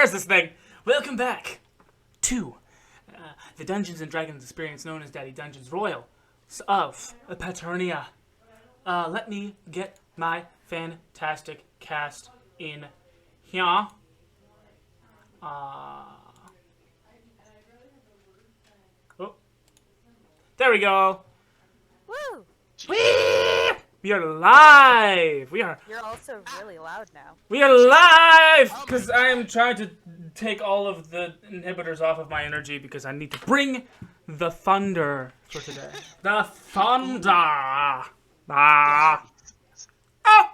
Where's this thing? Welcome back to the Dungeons and Dragons experience known as Daddy Dungeons Royal of Paternia. Let me get my fantastic cast in here. There we go. Woo! We are live. You're also really loud now. We are live because I am trying to take all of the inhibitors off of my energy because I need to bring the thunder for today. The thunder. Ah. Oh.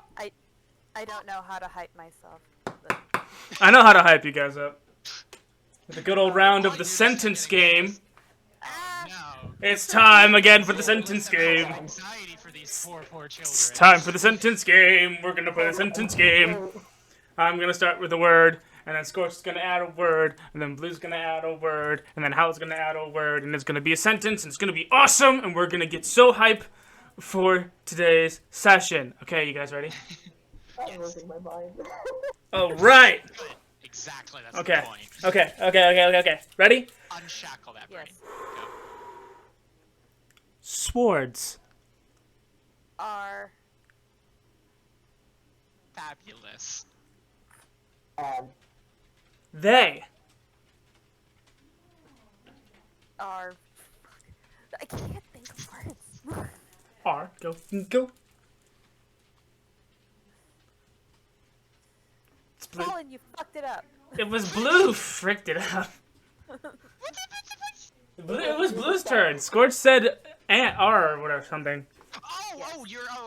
I don't know how to hype myself. I know how to hype you guys up. With a good old round of the sentence game. It's time again for the sentence game. It's time for the sentence game. We're gonna play the sentence game. I'm gonna start with a word, and then Skortch is gonna add a word, and then Blue's gonna add a word, and then Howle's gonna add a word, and it's gonna be a sentence, and it's gonna be awesome, and we're gonna get so hype for today's session. Okay, you guys ready? I'm losing my mind. All right. Exactly. That's Okay. the point. Okay. Ready? Unshackle that brain. Yes. Go. Swords. Are Fabulous. They. I can't think of words. Are. Go. It's Blue. Colin, you fucked it up. It was Blue. Fricked it up. It was Blue's turn. Skortch said R or whatever, something.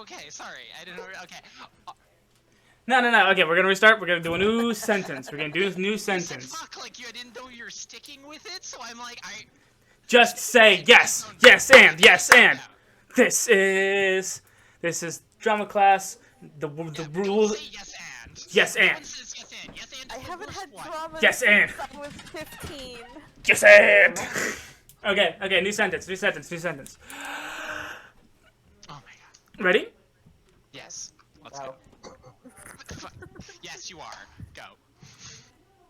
Okay. Sorry, I didn't know. Okay. No. Okay, we're gonna restart. We're gonna do a new sentence. We're gonna do a new You said sentence. fuck like you. I didn't know you were sticking with it, so I'm like, Just say yes, and. This is drama class. The rules. Say yes and. Yes and. No one says yes and. Yes and. I is the haven't worst had one. drama Yes, and. since I was 15. Yes and. Okay. New sentence. Oh my god. Ready? Yes. Let's No, go. Yes, you are. Go.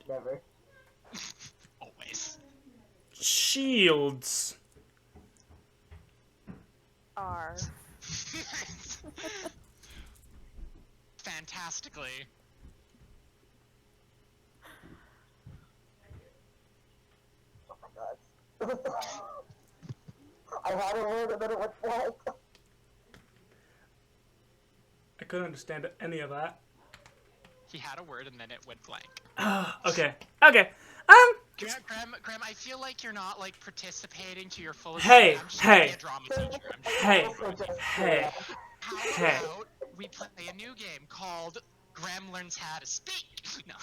never. Always. Shields. Are Fantastically. Oh my god. I had a word and then it went blank. I couldn't understand any of that. He had a word and then it went blank. Okay. Grem, I feel like you're not like participating to your fullest. Hey, I'm just trying to be a drama teacher. Hey. How about we play a new game called Grem Learns How to Speak? No.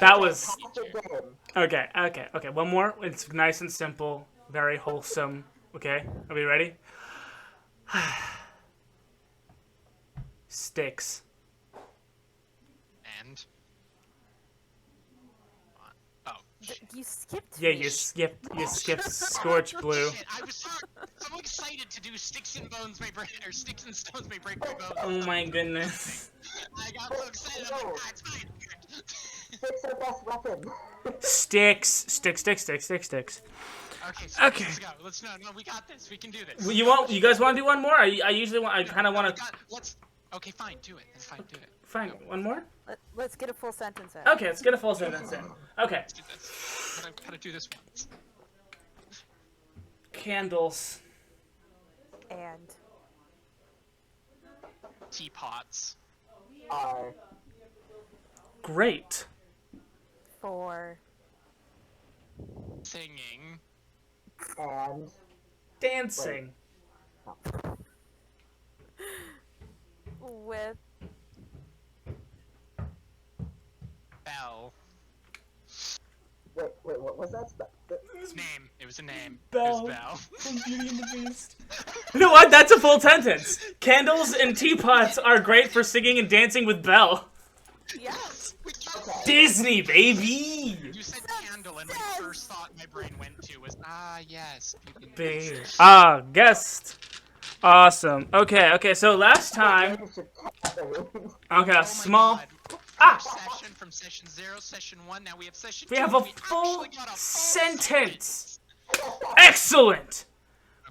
That was- Fantastic game. Okay. One more. It's nice and simple, very wholesome. Okay, are we ready? Sticks. And oh. you skipped Yeah, me. you skipped Skorch Blue. Shit, I was so excited to do sticks and bones may break, or sticks and stones may break my bones. Oh my goodness. I got so excited. I'm like, ah, it's fine. Sticks are the best weapon. Sticks. Okay, so Okay. let's go. No, we got this. We can do this. You guys want to do one more? I usually want. I kind of want to. Okay, fine. Do it. That's fine. Do it. Fine, one more. Let's get a full sentence in. Okay, let's get a full sentence in. Okay. Let's do this. Gotta do this once. Candles. And Teapots. Are Great. for Singing. and Dancing. with Bell. wait, what was that? Name. It was a name. Bell. It was Bell. From Beauty and the Beast. You know what? That's a full sentence. Candles and teapots are great for singing and dancing with Belle. yes. Disney, baby. You said candle, and my first thought my brain went to was yes. Beauty and the Beast. Guest. Awesome. Okay, so last time. I should tell you. Okay, Oh my small. God. session from session 0, session 1. Now we have session 2. We have a We full actually got a full sentence. Excellent.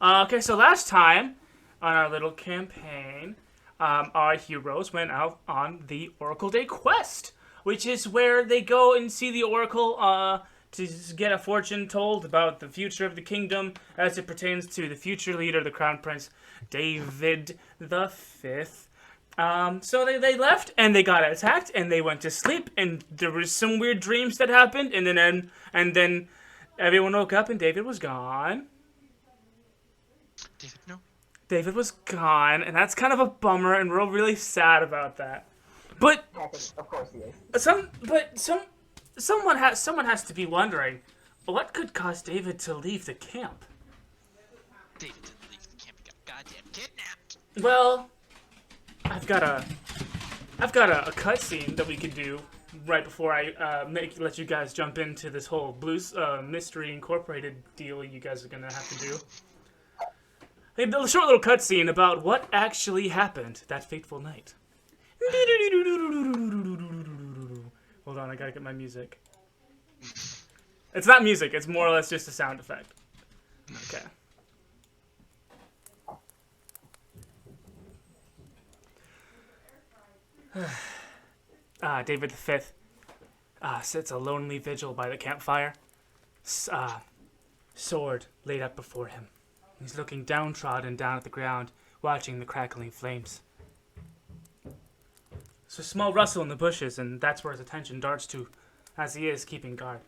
Okay, so last time on our little campaign, our heroes went out on the Oracle Day quest, which is where they go and see the Oracle to get a fortune told about the future of the kingdom as it pertains to the future leader, the Crown Prince, David the Fifth. So they left and they got attacked and they went to sleep and there was some weird dreams that happened and then everyone woke up and David was gone. David, no. David was gone, and that's kind of a bummer, and we're really sad about that. But Of course he is. someone has to be wondering, what could cause David to leave the camp? David didn't leave the camp. He got goddamn kidnapped. Well, I've got a cutscene that we could do right before I let you guys jump into this whole Blues Mystery Incorporated deal you guys are gonna have to do. A short little cutscene about what actually happened that fateful night. Hold on, I gotta get my music. It's not music, it's more or less just a sound effect. Okay. David V sits a lonely vigil by the campfire. Sword laid up before him. He's looking downtrodden down at the ground, watching the crackling flames. There's a small rustle in the bushes, and that's where his attention darts to, as he is keeping guard.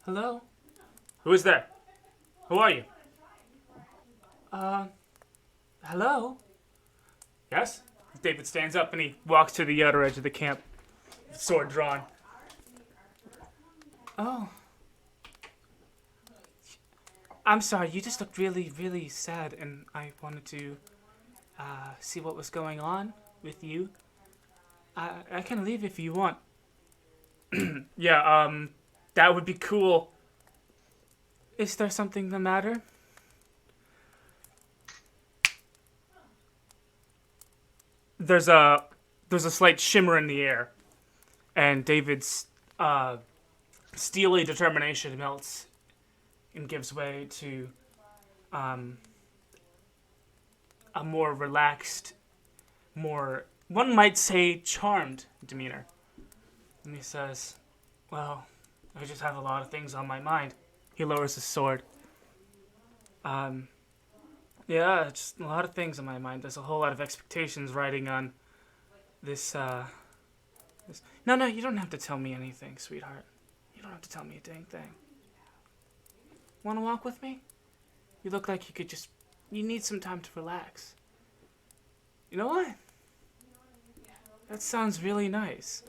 Hello? Who is there? Who are you? Hello? Yes? David stands up and he walks to the outer edge of the camp, sword drawn. Oh. I'm sorry, you just looked really, really sad, and I wanted to see what was going on with you. I can leave if you want. Yeah, that would be cool. Is there something the matter? There's a slight shimmer in the air, and David's steely determination melts and gives way to a more relaxed, more, one might say, charmed demeanor. And he says, well, I just have a lot of things on my mind. He lowers his sword. Yeah, just a lot of things on my mind. There's a whole lot of expectations riding on this. No, you don't have to tell me anything, sweetheart. You don't have to tell me a dang thing. Want to walk with me? You look like you could just... You need some time to relax. You know what? That sounds really nice.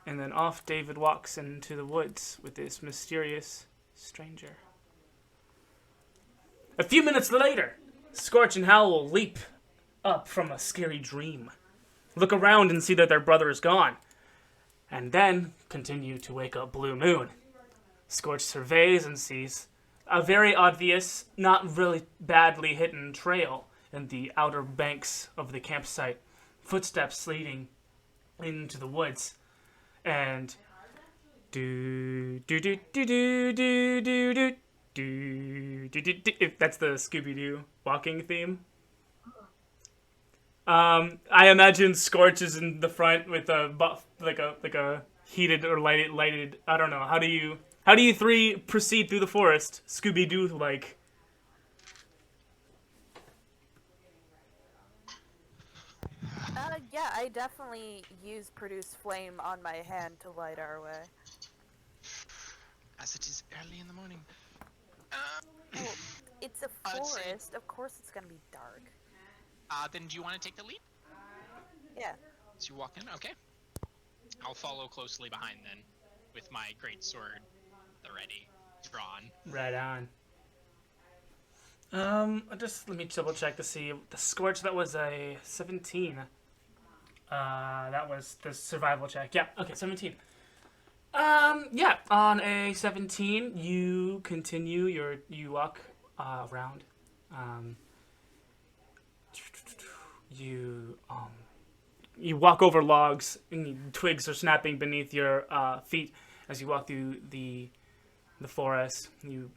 And then off David walks into the woods with this mysterious stranger. A few minutes later, Skortch and Howle leap up from a scary dream. Look around and see that their brother is gone. And then continue to wake up Blu Moon. Skortch surveys and sees a very obvious, not really badly hidden trail in the outer banks of the campsite. Footsteps leading into the woods. And that's the Scooby-Doo walking theme. I imagine Skorch is in the front with a like a heated or lighted. I don't know. How do you three proceed through the forest? Scooby-Doo like. Yeah, I definitely use produce flame on my hand to light our way. As it is early in the morning. Well, it's a forest. Of course it's gonna be dark. Then do you want to take the lead? Yeah. So you walk in? Okay. I'll follow closely behind then, with my great sword, the ready, drawn. Right on. Just let me double check to see the Skorch. That was a 17. That was the survival check. Yeah. Okay, 17. Yeah. On a 17, you continue you walk around. You you walk over logs, and twigs are snapping beneath your feet as you walk through the forest. You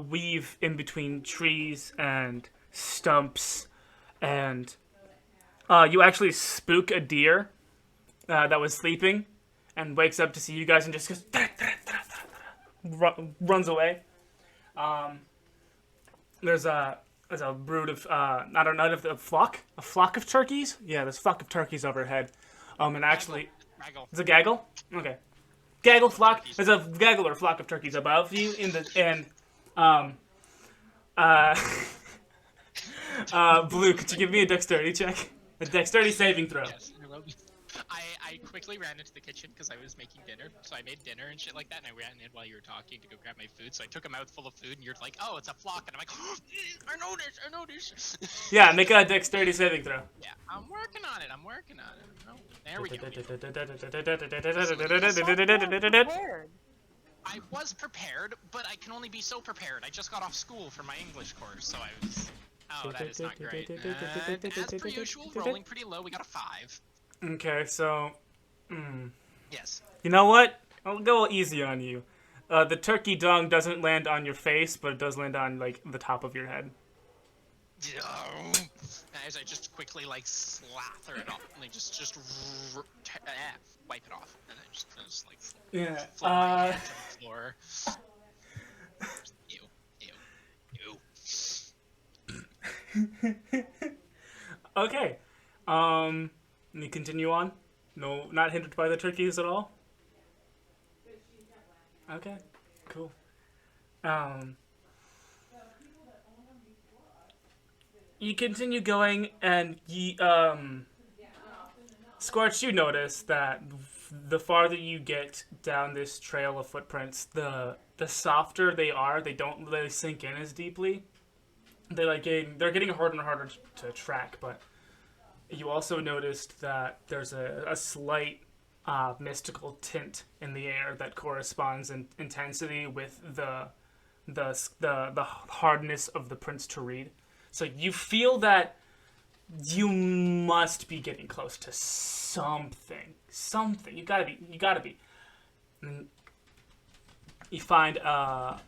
weave in between trees and stumps, and you actually spook a deer that was sleeping and wakes up to see you guys and just goes runs away. There's a brood of I don't know, a flock of turkeys. Yeah, there's a flock of turkeys overhead. And actually, Gaggle. it's a gaggle. Okay, gaggle flock. There's a gaggle or flock of turkeys above you Blue, could you give me a dexterity check? A dexterity saving throw. Yes, I will be. I quickly ran into the kitchen because I was making dinner. So I made dinner and shit like that, and I ran in while you were talking to go grab my food. So I took a mouthful of food, and you're like, "Oh, it's a flock," and I'm like, oh, "I know this." Yeah, make a dexterity saving throw. Yeah, I'm working on it. Oh, there we go. Prepared. I was prepared, but I can only be so prepared. I just got off school for my English course, so I was. Oh, that is not great. As per usual, rolling pretty low. We got a 5. Okay, so Yes. you know what? I'll go easy on you. The turkey dung doesn't land on your face, but it does land on like the top of your head. As I just quickly like slather it off, and like just wipe it off, and then just like Yeah. flip my hands on the floor. Ew. Okay. Let me continue on. No, not hindered by the turkeys at all. Okay, cool. You continue going, and Skortch, you notice that the farther you get down this trail of footprints, the softer they are. They don't really sink in as deeply. They're getting harder and harder to track, but you also noticed that there's a slight mystical tint in the air that corresponds in intensity with the hardness of the prints to read. So you feel that you must be getting close to something. Something. You gotta be. And you find a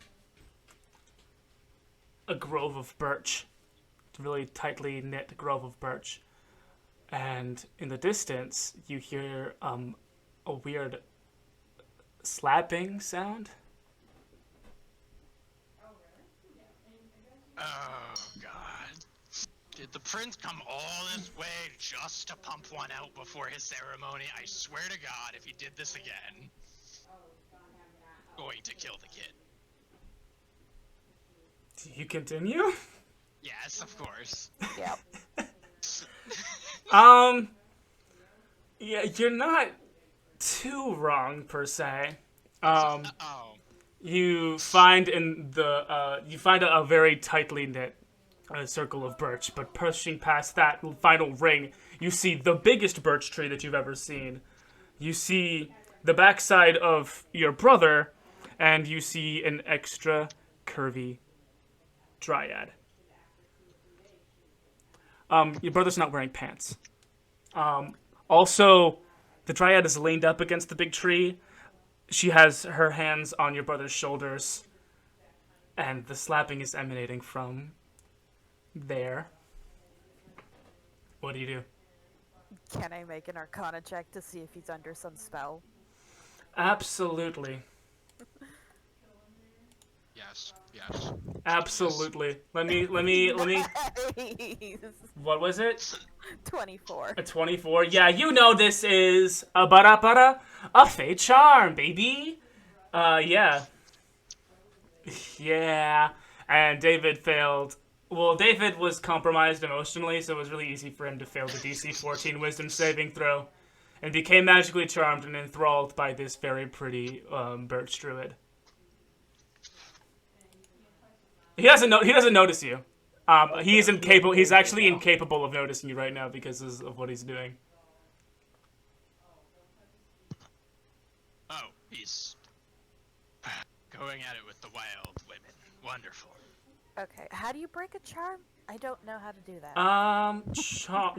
grove of birch. It's a really tightly knit grove of birch. And in the distance, you hear a weird slapping sound. Oh God! Did the prince come all this way just to pump one out before his ceremony? I swear to God, if he did this again, going to kill the kid. Do you continue? Yes, of course. Yep. Yeah, you're not too wrong per se. Oh. You find a very tightly knit circle of birch, but pushing past that final ring, you see the biggest birch tree that you've ever seen. You see the backside of your brother, and you see an extra curvy dryad. Your brother's not wearing pants. Also, the dryad is leaned up against the big tree. She has her hands on your brother's shoulders, and the slapping is emanating from there. What do you do? Can I make an Arcana check to see if he's under some spell? Absolutely. Yes. Absolutely. Let me. Nice. What was it? 24. A 24? Yeah, you know this is a fey charm, baby. Yeah. Yeah. And David failed. Well, David was compromised emotionally, so it was really easy for him to fail the DC 14 Wisdom saving throw, and became magically charmed and enthralled by this very pretty birch druid. He doesn't notice you. He's incapable. He's actually incapable of noticing you right now because of what he's doing. Oh, he's going at it with the wild women. Wonderful. Okay, how do you break a charm? I don't know how to do that.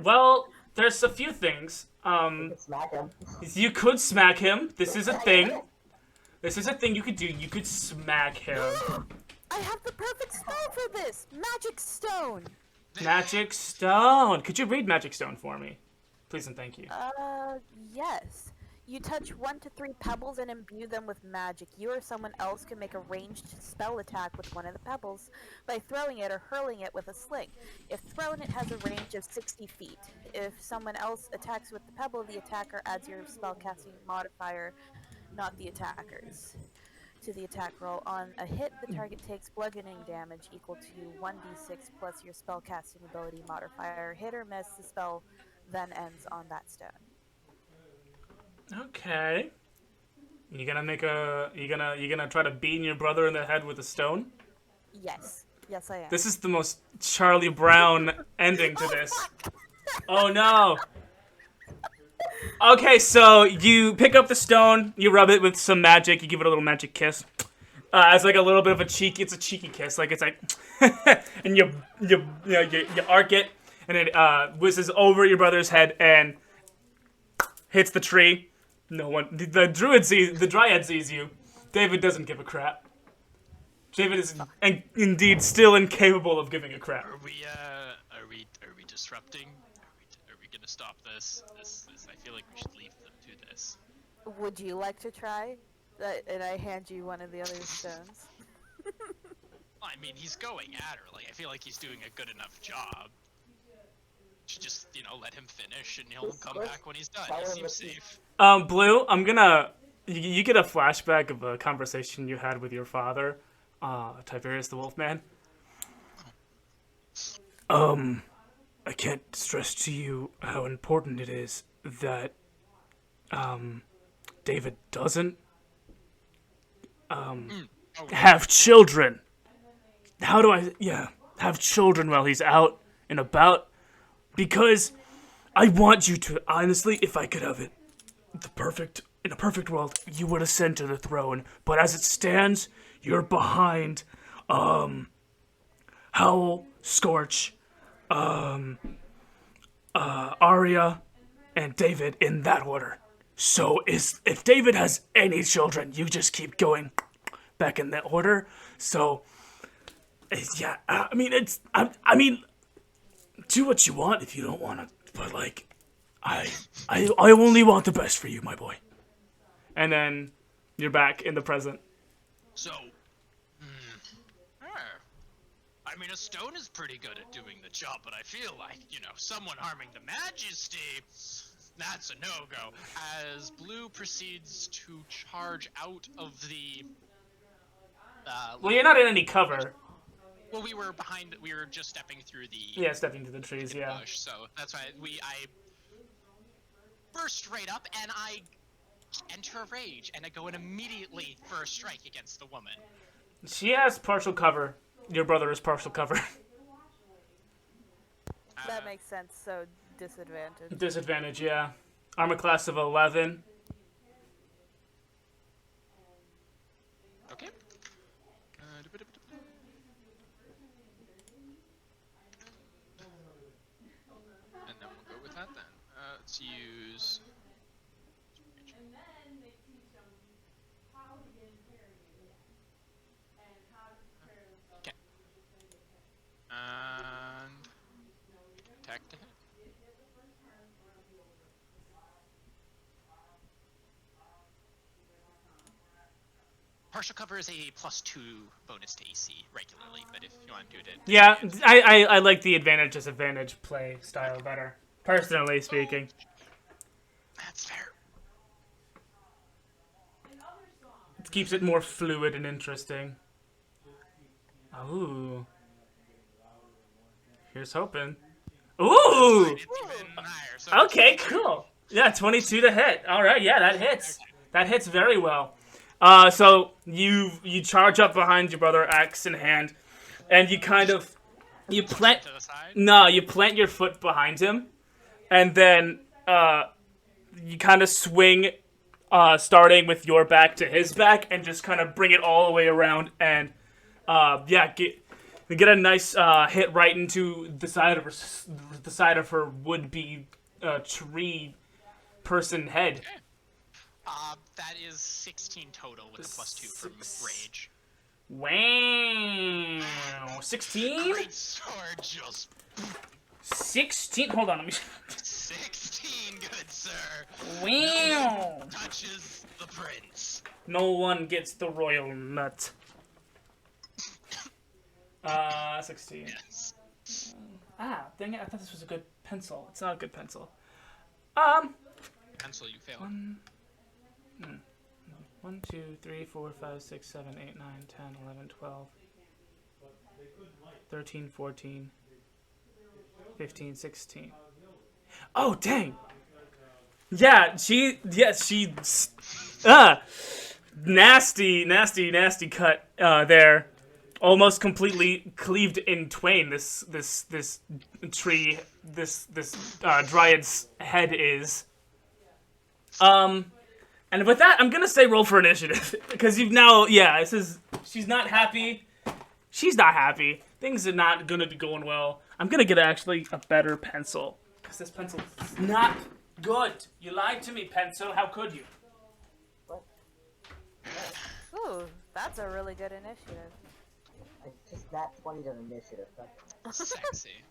Well, there's a few things. You could smack him. You could smack him. This is a thing. This is a thing you could do. You could smack him. I have the perfect spell for this! Magic Stone! Magic Stone. Could you read Magic Stone for me? Please and thank you. Yes. You touch 1 to 3 pebbles and imbue them with magic. You or someone else can make a ranged spell attack with one of the pebbles by throwing it or hurling it with a sling. If thrown, it has a range of 60 feet. If someone else attacks with the pebble, the attacker adds your spellcasting modifier, not the attacker's, to the attack roll. On a hit, the target takes bludgeoning damage equal to 1d6 plus your spellcasting ability modifier. Hit or miss, the spell then ends on that stone. Okay. You gonna try to beat your brother in the head with a stone? Yes. Yes, I am. This is the most Charlie Brown ending to this. Oh no. Okay, so you pick up the stone, you rub it with some magic, you give it a little magic kiss. It's like a little bit of it's a cheeky kiss, like it's like, and you arc it, and it whizzes over your brother's head and hits the tree. No one, the dryad sees you. David doesn't give a crap. David is indeed still incapable of giving a crap. Are we disrupting? Are we gonna stop this? This I feel like we should leave them to this. Would you like to try? And I hand you one of the other stones. I mean, he's going at her. Like, I feel like he's doing a good enough job. Should just, let him finish, and he'll come back when he's done. He seems safe. Blue, I'm gonna. You get a flashback of a conversation you had with your father, Tiberius the Wolfman. I can't stress to you how important it is that, David doesn't, have children. How do have children while he's out and about? Because I want you to, honestly, if I could have it, in a perfect world, you would ascend to the throne. But as it stands, you're behind, Howle, Skortch, Arya, and David in that order. So if David has any children, you just keep going back in that order. So, yeah, I mean, do what you want if you don't want to, but like, I only want the best for you, my boy. And then you're back in the present. So, I mean, a stone is pretty good at doing the job, but I feel like, someone harming the Majesty, that's a no-go. As Blue proceeds to charge out of the... well, you're not in any cover. Well, we were just stepping through the... Yeah, stepping through the trees, yeah. Bush, so that's why I burst straight up, and I enter a rage, and I go in immediately for a strike against the woman. She has partial cover. Your brother is partial cover. That makes sense, so disadvantage. Disadvantage, yeah. Armor class of 11. Okay. And then we'll go with that then. Let's use... Okay. And... attack to hit. Partial cover is a +2 bonus to AC regularly, but if you want to do it... Yeah, I like the advantage-disadvantage play style better, personally speaking. That's fair. It keeps it more fluid and interesting. Ooh. Here's hoping. Ooh! It's even higher, so Okay, cool. Yeah, 22 to hit. All right, yeah, that hits. That hits very well. So you charge up behind your brother, axe in hand, and you kind of you plant your foot behind him, and then you kind of swing, starting with your back to his back, and just kind of bring it all the way around, and get a nice hit right into the side of her would-be tree person head. Okay. That is 16 total with the +2 from rage. Wow. 16? Great sword just 16. Hold on, let me. 16, good sir. Wow. Touches the prince. No one gets the royal nut. 16. Yes. Dang it! I thought this was a good pencil. It's not a good pencil. Pencil, you failed. 1, 2, 3, 4, 5, 6, 7, 8, 9, 10, 11, 12, 13, 14, 15, 16. Oh, dang! Yeah, nasty cut there. Almost completely cleaved in twain. This tree, this dryad's head is. And with that, I'm gonna say roll for initiative because she's not happy. She's not happy. Things are not gonna be going well. I'm gonna get actually a better pencil because this pencil is not good. You lied to me, pencil. How could you? Ooh, that's a really good initiative. I just nat 20 on initiative. Sexy.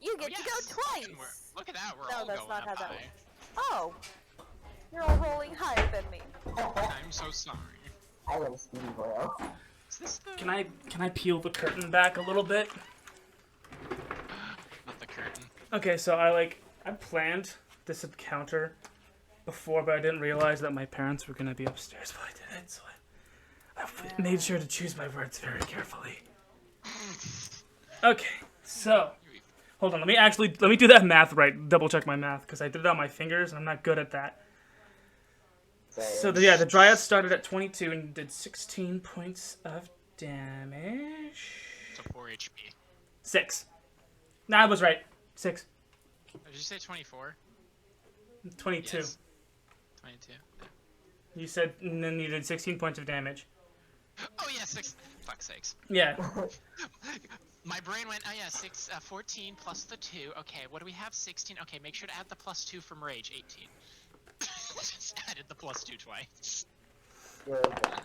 You get to go twice! Look at that, we're No, all that's going not up how that high. works. Oh! You're all rolling higher than me. I'm so sorry. I am Speedy Boyle. Is this the... Can I peel the curtain back a little bit? Not the curtain. Okay, so I planned this encounter before, but I didn't realize that my parents were gonna be upstairs while I did it, so I made sure to choose my words very carefully. Okay, so hold on, let me do that math right. Double check my math because I did it on my fingers and I'm not good at that. So the dryad started at 22 and did 16 points of damage. So 4 HP. 6. Nah, I was right. 6. Did you say 24? 22. Yes. 22. Yeah. You said, and then you did 16 points of damage. Oh yeah, 6. Fuck's sakes. Yeah. My brain went, oh yeah, 14 plus the 2. Okay, what do we have? 16. Okay, make sure to add the +2 from rage. 18. Just added the +2 twice.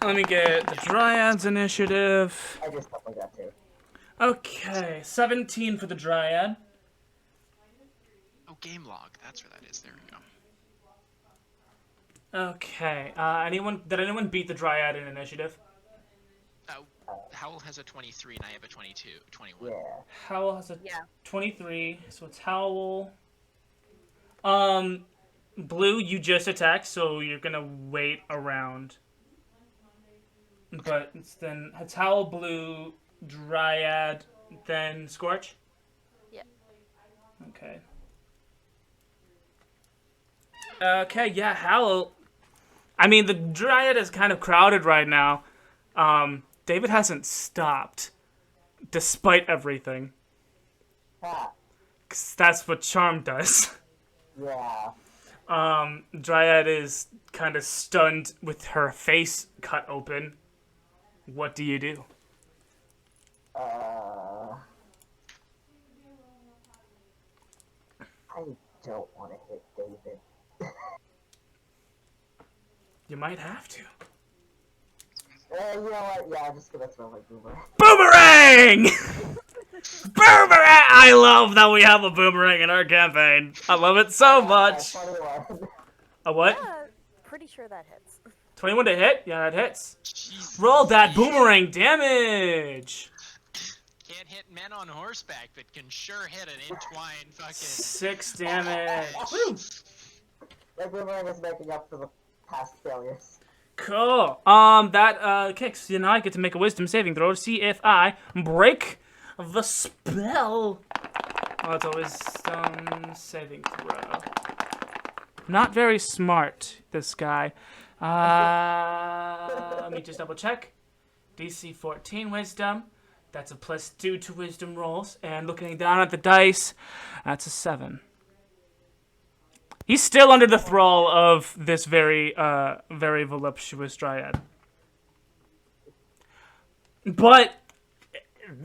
Let me get the Dryad's initiative. I just stuff like that too. Okay, 17 for the Dryad. Oh, game log. That's where that is. There we go. Okay, did anyone beat the Dryad in initiative? Howle has a 23 and I have a 21. Yeah. Howle has a Yeah. 23, so it's Howle. Blue, you just attacked, so you're gonna wait around. But it's Howle, Blue, Dryad, then Skortch? Yeah. Okay. Okay, yeah, Howle. I mean, the Dryad is kind of crowded right now. David hasn't stopped, despite everything. Ha. 'Cause that's what Charm does. Yeah. Dryad is kind of stunned with her face cut open. What do you do? I don't want to hit David. You might have to. You know what? Yeah, I'm just gonna throw my boomerang. Boomerang! Boomerang! I love that we have a boomerang in our campaign. I love it so much. 21. A what? Yeah, pretty sure that hits. 21 to hit? Yeah, that hits. Jesus. Roll that boomerang damage. Can't hit men on horseback, but can sure hit an entwined fucking... 6 damage. Woo! My boomerang is making up for the past failures. Cool. That kicks. You know, I get to make a wisdom saving throw to see if I break the spell. Oh, it's a wisdom saving throw. Not very smart, this guy. Let me just double check. DC 14 wisdom. That's a +2 to wisdom rolls. And looking down at the dice, that's a 7. He's still under the thrall of this very voluptuous dryad. But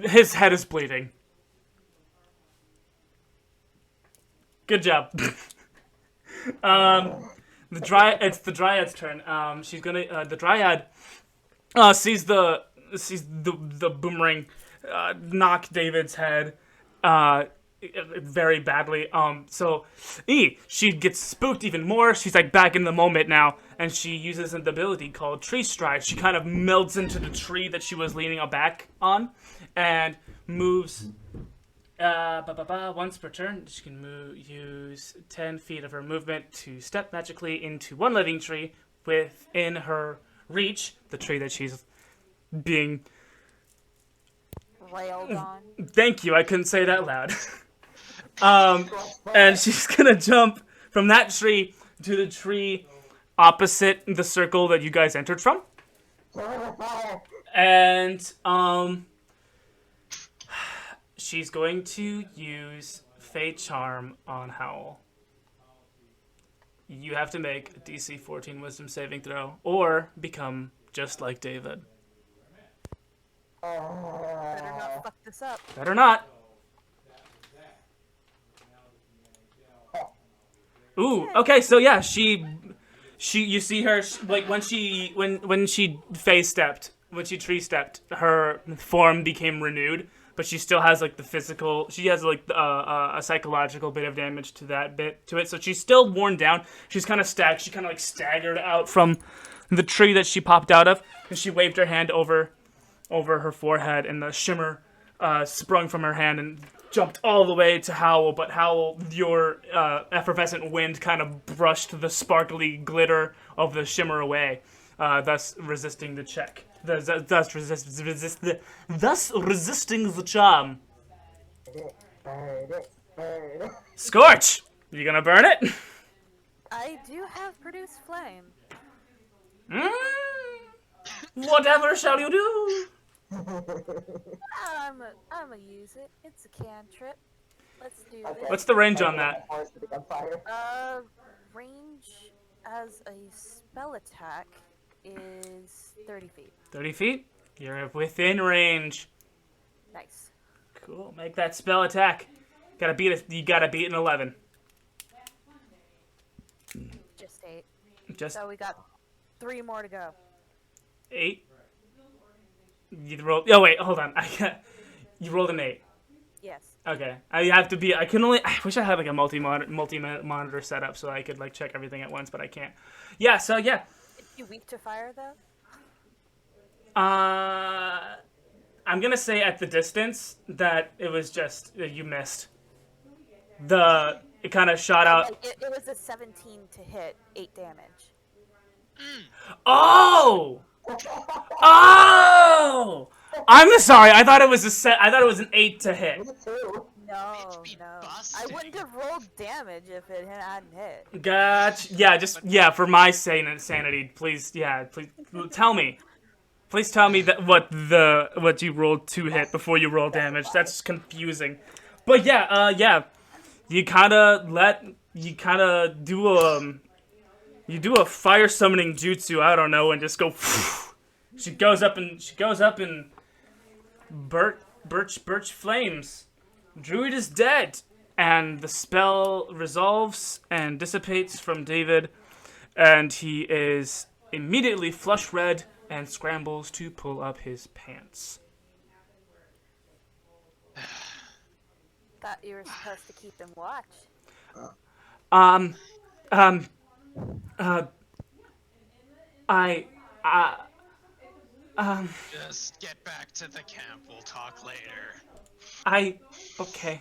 His head is bleeding. Good job. It's the dryad's turn. She's gonna the dryad sees the boomerang knock David's head very badly. She gets spooked even more. She's like back in the moment now, and she uses an ability called Tree Stride. She kind of melts into the tree that she was leaning back on, and moves. Once per turn, she can use 10 feet of her movement to step magically into one living tree within her reach, the tree that she's being... Railed on. Thank you, I couldn't say it out loud. And she's gonna jump from that tree to the tree opposite the circle that you guys entered from. And, she's going to use Fate Charm on Howle. You have to make a DC 14 Wisdom saving throw, or become just like David. Better not fuck this up. Better not. Ooh, okay, so yeah, you see her, like, when she phase stepped, when she tree stepped, her form became renewed. But she still has like the physical. She has like a psychological bit of damage to it. So she's still worn down. She's kind of stacked. She kind of like staggered out from the tree that she popped out of, and she waved her hand over her forehead, and the shimmer sprung from her hand and jumped all the way to Howle. But Howle, your effervescent wind kind of brushed the sparkly glitter of the shimmer away, thus resisting the check. Thus resisting the charm. Skortch! You gonna burn it? I do have produce flame. Whatever shall you do? I'm gonna use it. It's a cantrip. Let's do this. What's the range on that? Range as a spell attack is 30 feet. 30 feet? You're within range. Nice. Cool. Make that spell attack. You gotta beat an 11. Just 8. Just So we got 3 more to go. 8? You rolled... Oh, wait, hold on. You rolled an 8. Yes. Okay. I wish I had like a multi-monitor setup so I could like check everything at once, but I can't. Yeah, so yeah. You weak to fire though? I'm gonna say at the distance that it was just you missed. It kind of shot out. It was a 17 to hit, 8 damage. Oh! Oh! I'm sorry. I thought it was an 8 to hit. No. I wouldn't have rolled damage if it hadn't hit. Gotcha. Yeah, for my sanity, please tell me. Please tell me that what you rolled to hit before you roll damage. That's confusing. But yeah. You kind of do a fire summoning jutsu, I don't know, and just go she goes up and birch flames. Druid is dead, and the spell resolves and dissipates from David, and he is immediately flush red and scrambles to pull up his pants. Thought you were supposed to keep him watch. Just get back to the camp. We'll talk later. Okay.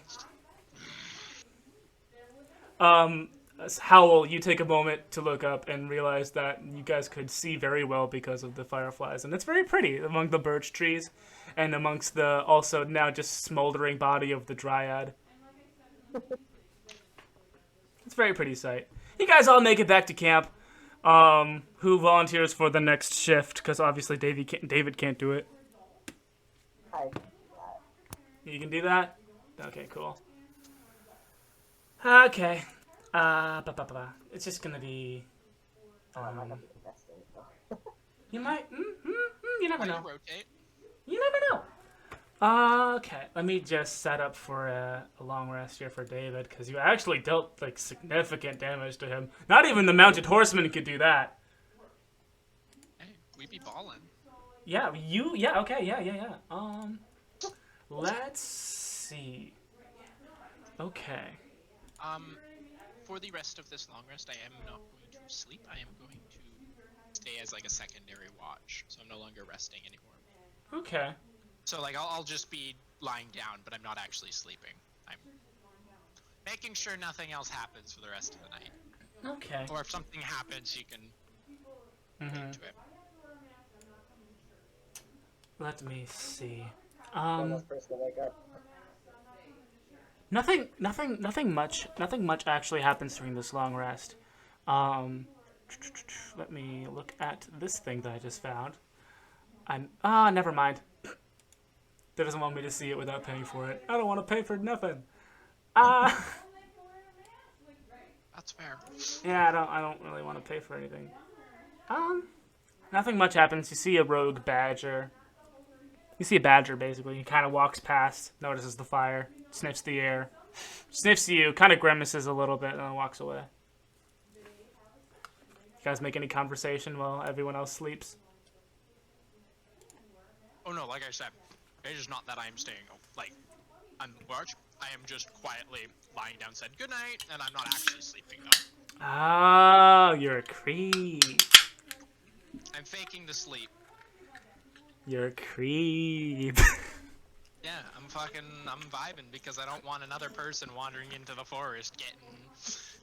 Howle, you take a moment to look up and realize that you guys could see very well because of the fireflies, and it's very pretty among the birch trees and amongst the also now just smoldering body of the dryad. It's a very pretty sight. You guys all make it back to camp. Who volunteers for the next shift? Because obviously David can't do it. You can do that? Okay, cool. Okay. It's just gonna be... you might... you never know. Rotate. You never know. Okay, let me just set up for a long rest here for David, because you actually dealt, like, significant damage to him. Not even the mounted horseman could do that. Hey, we be ballin'. Yeah, okay, yeah. Let's see. Okay. For the rest of this long rest, I am not going to sleep. I am going to stay as like a secondary watch, so I'm no longer resting anymore. Okay. So like I'll just be lying down, but I'm not actually sleeping. I'm making sure nothing else happens for the rest of the night. Okay. Or if something happens, you can get to it. Let me see. When was first to wake up? Nothing much actually happens during this long rest. Let me look at this thing that I just found. Never mind. That doesn't want me to see it without paying for it. I don't want to pay for nothing. That's fair. Yeah, I don't really want to pay for anything. Nothing much happens. You see a rogue badger. You see a badger, basically. He kind of walks past, notices the fire, sniffs the air, sniffs you, kind of grimaces a little bit, and then walks away. You guys make any conversation while everyone else sleeps? Oh no, like I said, it's just not that I'm staying, like, on watch. I am just quietly lying down, said good night, and I'm not actually sleeping though. Oh, you're a creep. I'm faking the sleep. You're a creep. Yeah, I'm vibing because I don't want another person wandering into the forest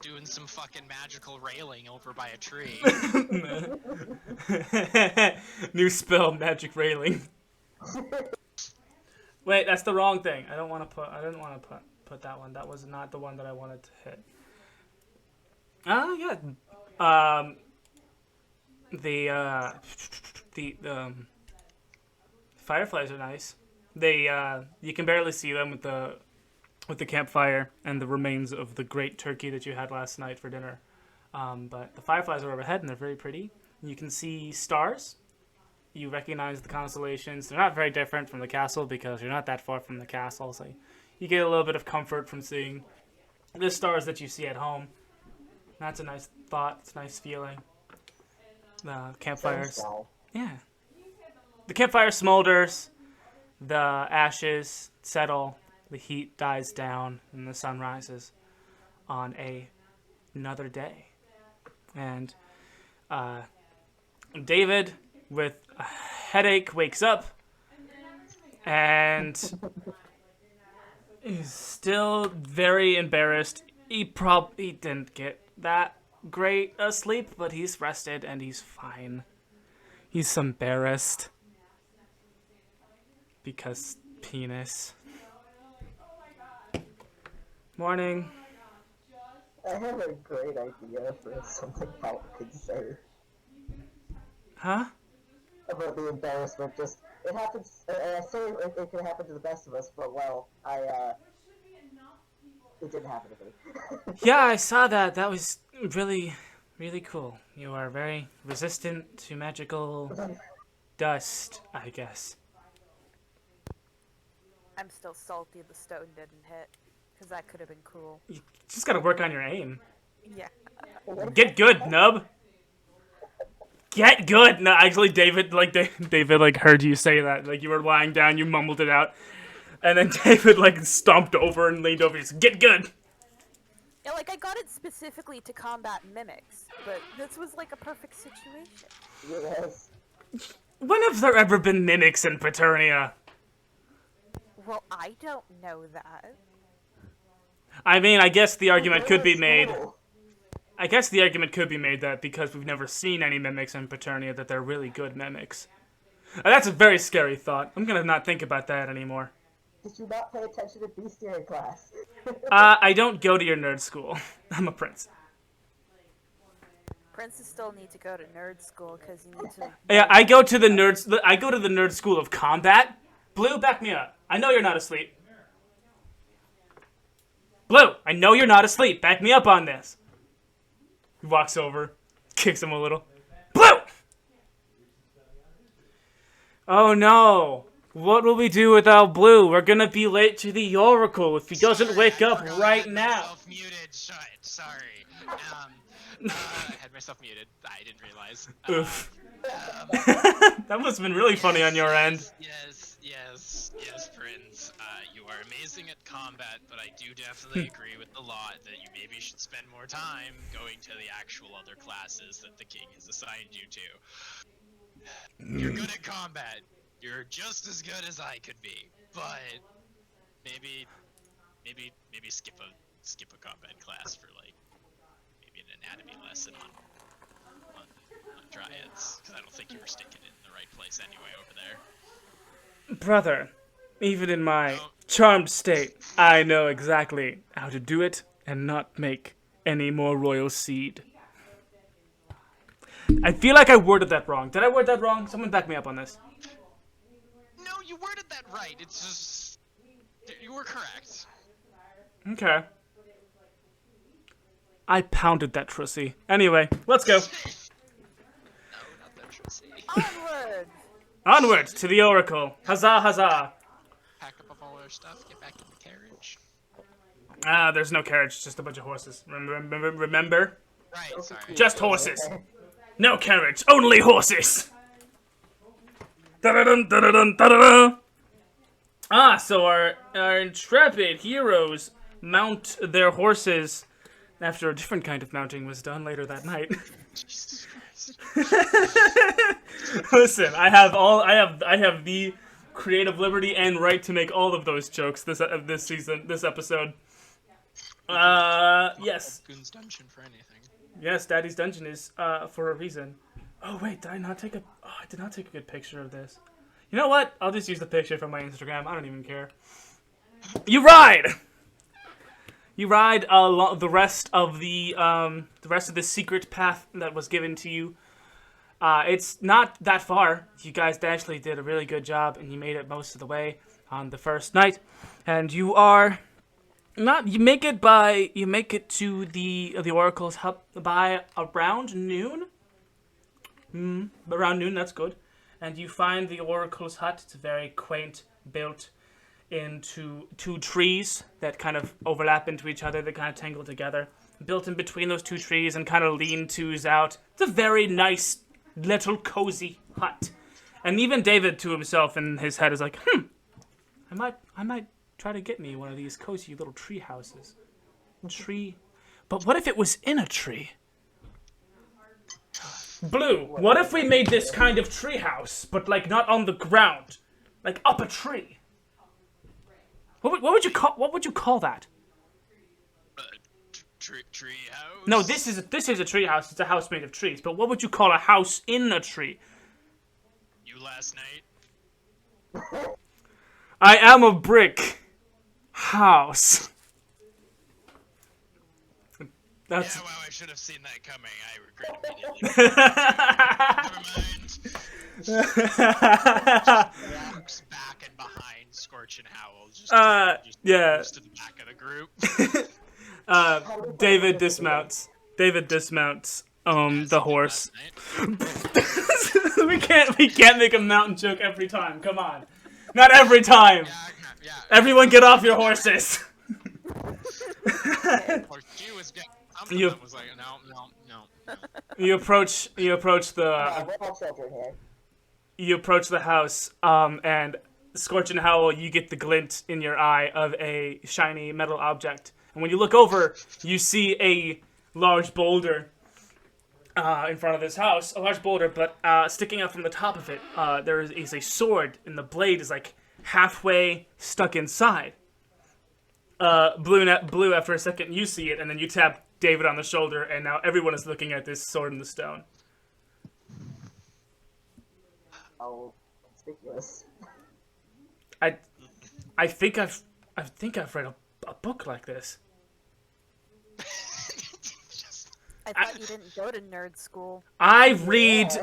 doing some fucking magical railing over by a tree. New spell, magic railing. Wait, that's the wrong thing. I didn't want to put that one. That was not the one that I wanted to hit. Yeah. The fireflies are nice. You can barely see them with the campfire and the remains of the great turkey that you had last night for dinner. But the fireflies are overhead and they're very pretty. You can see stars. You recognize the constellations. They're not very different from the castle because you're not that far from the castle, so you get a little bit of comfort from seeing the stars that you see at home. That's a nice thought. It's a nice feeling. The campfires. Yeah. The campfire smolders. The ashes settle. The heat dies down, and the sun rises on another day. And David, with a headache, wakes up and is still very embarrassed. He didn't get that great a sleep, but he's rested and he's fine. He's embarrassed because penis. Morning. I have a great idea for something Howle could say Huh? about the embarrassment. It happens. I say it can happen to the best of us, but well, it didn't happen to me. Yeah, I saw that. That was really, really cool. You are very resistant to magical dust, I guess. I'm still salty the stone didn't hit, because that could have been cool. You just gotta work on your aim. Yeah. Get good, nub. Get good. No, actually, David heard you say that. Like, you were lying down, you mumbled it out. And then David, stomped over and leaned over and said, get good. Yeah, I got it specifically to combat mimics, but this was, a perfect situation. Yes. When have there ever been mimics in Paternia? Well, I don't know that. I mean, I guess the argument could be made. I guess the argument could be made that because we've never seen any mimics in Paternia, that they're really good mimics. That's a very scary thought. I'm gonna not think about that anymore. Did you not pay attention to bestiary class? I don't go to your nerd school. I'm a prince. Princes still need to go to nerd school because you need to. Yeah, I go to the nerd school of combat. Blue, back me up. I know you're not asleep. Blue, I know you're not asleep. Back me up on this. He walks over, kicks him a little. Blue! Oh no. What will we do without Blue? We're gonna be late to the Oracle if he doesn't wake up right now. Muted. Sorry. I had myself muted. I didn't realize. Oof. That must have been really funny on your end. Yes, Prince. You are amazing at combat, but I do definitely agree with the lot that you maybe should spend more time going to the actual other classes that the king has assigned you to. You're good at combat. You're just as good as I could be, but maybe skip a combat class for like maybe an anatomy lesson on dryads, because I don't think you were sticking it in the right place anyway over there. Brother, even in my charmed state, I know exactly how to do it and not make any more royal seed. I feel like I worded that wrong. Did I word that wrong? Someone back me up on this. No, you worded that right. It's just you were correct. Okay. I pounded that trussy. Anyway, let's go. No, not that Trissy. Onward! Onward to the Oracle. Huzzah, huzzah. Pack up all our stuff, get back in the carriage. There's no carriage, just a bunch of horses. Remember? Right, sorry. Just horses. No carriage, only horses. Da-da-dum, da-da-dum, da-da-da. So our intrepid heroes mount their horses after a different kind of mounting was done later that night. Jesus Christ. Listen, I have the creative liberty and right to make all of those jokes this episode. Yes. Goon's dungeon for anything. Yes, Daddy's dungeon is for a reason. Oh wait, did I not take a good picture of this? You know what? I'll just use the picture from my Instagram. I don't even care. You ride along the rest of the secret path that was given to you. It's not that far. You guys actually did a really good job, and you made it most of the way on the first night. And you make it to the Oracle's hub by around noon. Around noon, that's good. And you find the Oracle's hut. It's very quaint, built into two trees that kind of overlap into each other. They kind of tangle together. Built in between those two trees and kind of lean-tos out. It's a very nice, little, cozy hut. And even David to himself in his head is like, I might try to get me one of these cozy little tree houses. But what if it was in a tree? Blue, what if we made this kind of tree house, but like not on the ground, like up a tree? What would you call that? Tree house? No, this is a tree house. It's a house made of trees. But what would you call a house in a tree? You last night? I am a brick house. That's... Yeah, well, I should have seen that coming. I regret immediately. Never mind. Walks back and behind Skortch and Howle. Just yeah. To the back of the group. David dismounts. The horse. we can't make a mountain joke every time. Come on. Not every time. Yeah. Everyone get off your horses. You approach the house, and Skortch and Howle, you get the glint in your eye of a shiny metal object. And when you look over, you see a large boulder in front of this house. A large boulder, but sticking out from the top of it, there is a sword, and the blade is like halfway stuck inside. Blue, after a second, you see it, and then you tap David on the shoulder, and now everyone is looking at this sword in the stone. Oh, conspicuous. I think I've read a book like this. I thought you didn't go to nerd school. I read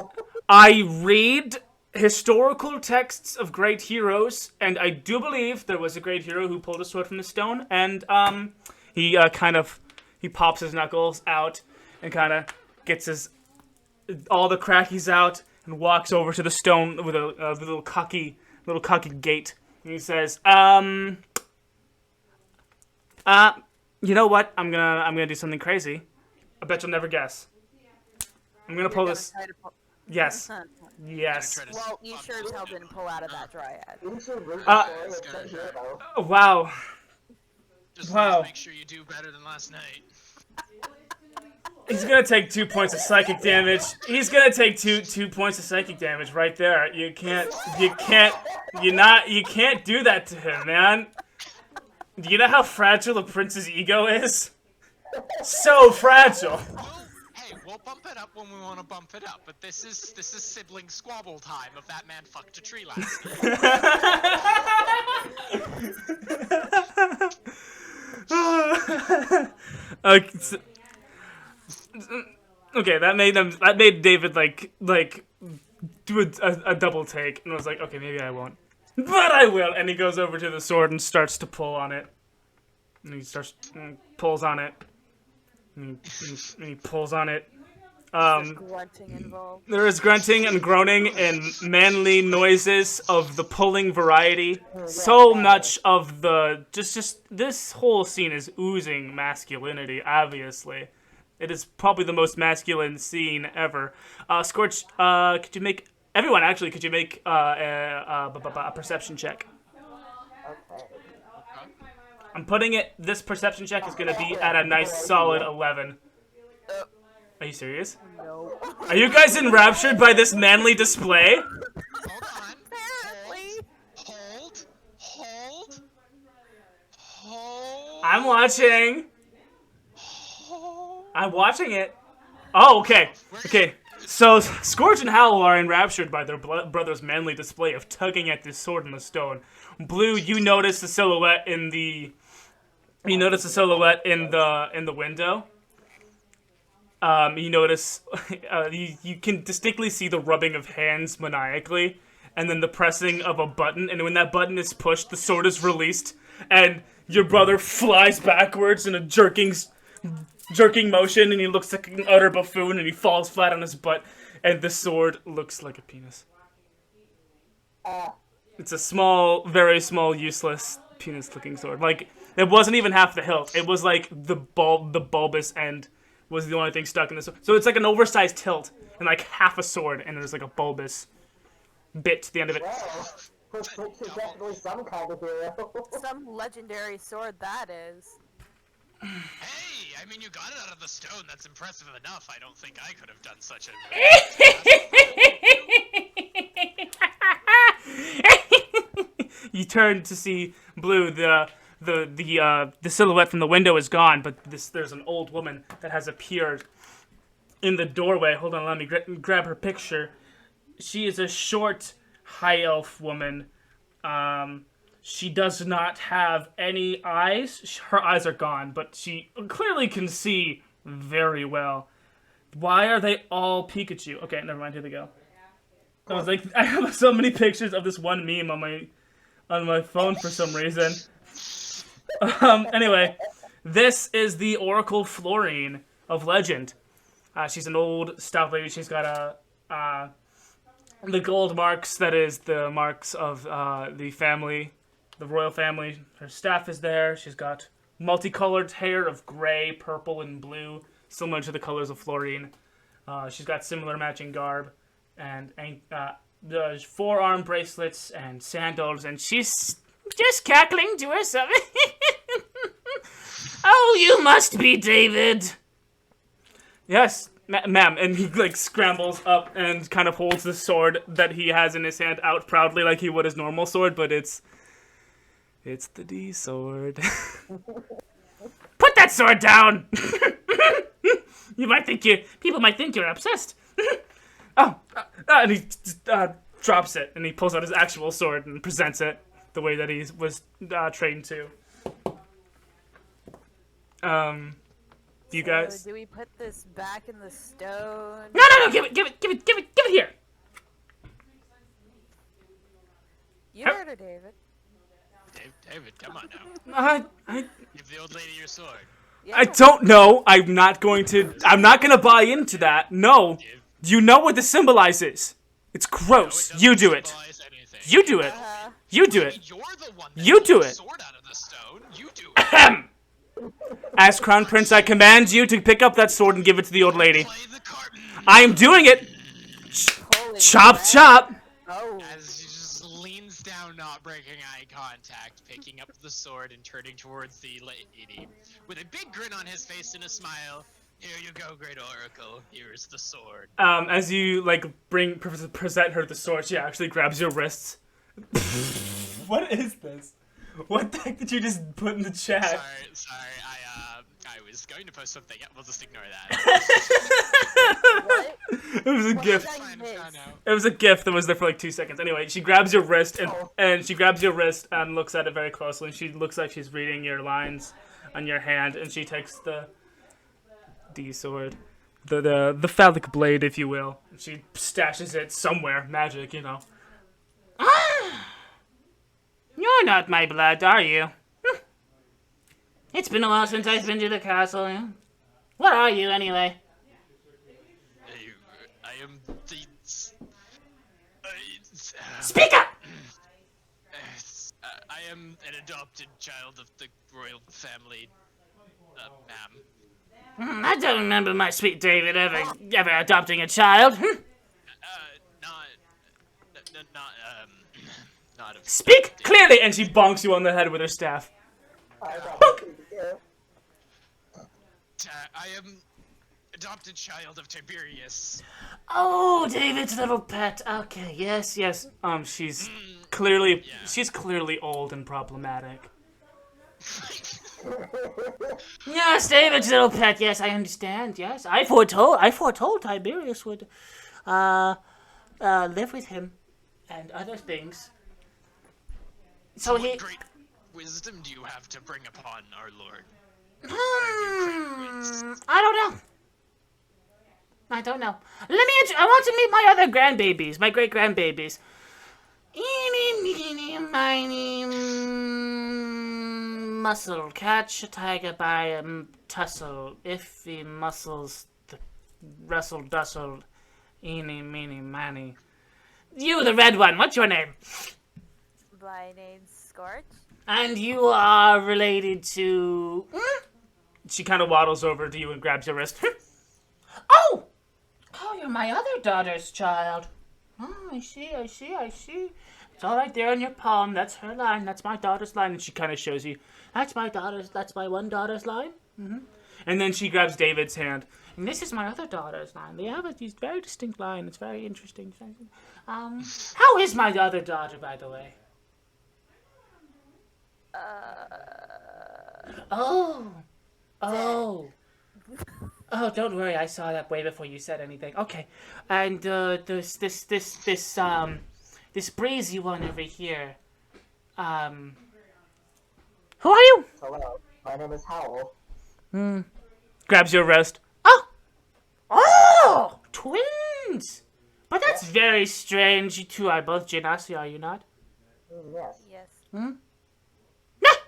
historical texts of great heroes, and I do believe there was a great hero who pulled a sword from the stone, and he pops his knuckles out and kind of gets all the crackies out and walks over to the stone with a little cocky little cocky gait. And he says, you know what? I'm gonna do something crazy. I bet you'll never guess. I'm gonna pull this. Yes. Yes. Well, you sure as hell didn't pull out of that dryad. Wow. Just Wow. make sure you do better than last night. He's gonna take 2 points of psychic damage. He's gonna take two points of psychic damage right there. You can't do that to him, man. Do you know how fragile a prince's ego is? So fragile. Hey, we'll bump it up when we want to bump it up, but this is sibling squabble time of that man fucked a tree last night. Okay, that made David like do a double take and was like, okay, maybe I won't, but I will. And he goes over to the sword and starts to pull on it. And he pulls on it. And he pulls on it. There's grunting involved. There is grunting and groaning and manly noises of the pulling variety. So much of the just this whole scene is oozing masculinity. Obviously, it is probably the most masculine scene ever. Skortch, could you make a perception check? Okay. I'm putting it. This perception check is gonna be at a nice solid 11. Are you serious? No. Are you guys enraptured by this manly display? Hold on. Apparently. Hold. I'm watching. I'm watching it. Oh, okay. Okay. So, Skortch and Howle are enraptured by their brother's manly display of tugging at this sword in the stone. Blue, you notice the silhouette in the... You notice the silhouette in the window. You notice... you can distinctly see the rubbing of hands maniacally. And then the pressing of a button. And when that button is pushed, the sword is released. And your brother flies backwards in a jerking motion, and he looks like an utter buffoon, and he falls flat on his butt, and the sword looks like a penis. It's a small, very small, useless penis-looking sword. Like, it wasn't even half the hilt. It was like the bulbous end was the only thing stuck in the sword. So it's like an oversized hilt and like half a sword, and there's like a bulbous bit to the end of it. Well, Frik is definitely some kind of hero. Some legendary sword that is. Hey, I mean, you got it out of the stone. That's impressive enough. I don't think I could have done such a... You turn to see Blue. The silhouette from the window is gone, but there's an old woman that has appeared in the doorway. Hold on, let me grab her picture. She is a short, high elf woman. She does not have any eyes. Her eyes are gone, but she clearly can see very well. Why are they all Pikachu? Okay, never mind. Here they go. I was like, I have so many pictures of this one meme on my phone for some reason. Anyway, this is the Oracle Florine of Legend. She's an old, stout lady. She's got the gold marks, that is the marks of the family, the royal family. Her staff is there. She's got multicolored hair of gray, purple, and blue, similar to the colors of Florine. She's got similar matching garb, and the forearm bracelets and sandals, and she's just cackling to herself. Oh, you must be David. Yes, ma'am. And he like scrambles up and kind of holds the sword that he has in his hand out proudly, like he would his normal sword, but it's the D sword. Put that sword down. People might think you're obsessed. And he drops it, and he pulls out his actual sword and presents it the way that he was trained to. Do you guys? Do we put this back in the stone? No! Give it here. You heard her, David. David, come on now. I Give the old lady your sword. Yeah. I don't know. I'm not gonna buy into that. No. You know what this symbolizes. It's gross. No, it You doesn't do it. symbolize anything. You do it. You do it. You're the one that You pulled do the it. sword out of the stone. You do it. Ahem. As Crown Prince, I command you to pick up that sword and give it to the old lady. Play the card. I am doing it. Holy Chop, crap. chop. Oh. As she just leans down, not breaking eye contact, picking up the sword and turning towards the lady with a big grin on his face and a smile. Here you go, great oracle. Here's the sword. As you like present her the sword, she actually grabs your wrists. What is this? What the heck did you just put in the chat? Sorry. I was going to post something. We'll just ignore that. What? It was a What gift. did I miss? It was a gift that was there for like 2 seconds. Anyway, she grabs your wrist and she grabs your wrist and looks at it very closely. And she looks like she's reading your lines on your hand, and she takes the sword, the phallic blade, if you will. And she stashes it somewhere. Magic, you know. You're not my blood, are you? It's been a while since I've been to the castle. What are you, anyway? I am the... Speak up! I am an adopted child of the royal family, ma'am. I don't remember my sweet David ever adopting a child. Not of... Speak clearly! And she bonks you on the head with her staff. I am adopted child of Tiberius. Oh, David's little pet. Okay, yes. She's clearly old and problematic. Yes, David's little pet. Yes, I understand. Yes, I foretold Tiberius would live with him and other things. So What he. great wisdom do you have to bring upon our lord? I don't know. I want to meet my other grandbabies, my great grandbabies. Eeny, meeny, miny, muscle. Catch a tiger by a tussle. If he muscles the rustle dussle. Eeny, meeny, miny. You, the red one, what's your name? My name's Skortch. And you are related to... She kind of waddles over to you and grabs your wrist. Oh! Oh, you're my other daughter's child. Oh, I see. It's all right there on your palm. That's her line. That's my daughter's line. And she kind of shows you. That's my one daughter's line. Mm-hmm. And then she grabs David's hand. And this is my other daughter's line. They have a very distinct line. It's very interesting. How is my other daughter, by the way? Oh, don't worry. I saw that way before you said anything. Okay, and this breezy one over here. Who are you? Hello, my name is Howle. Grabs your wrist. Oh, twins. But that's very strange. You two are both Genasi, are you not? Yes. Yes.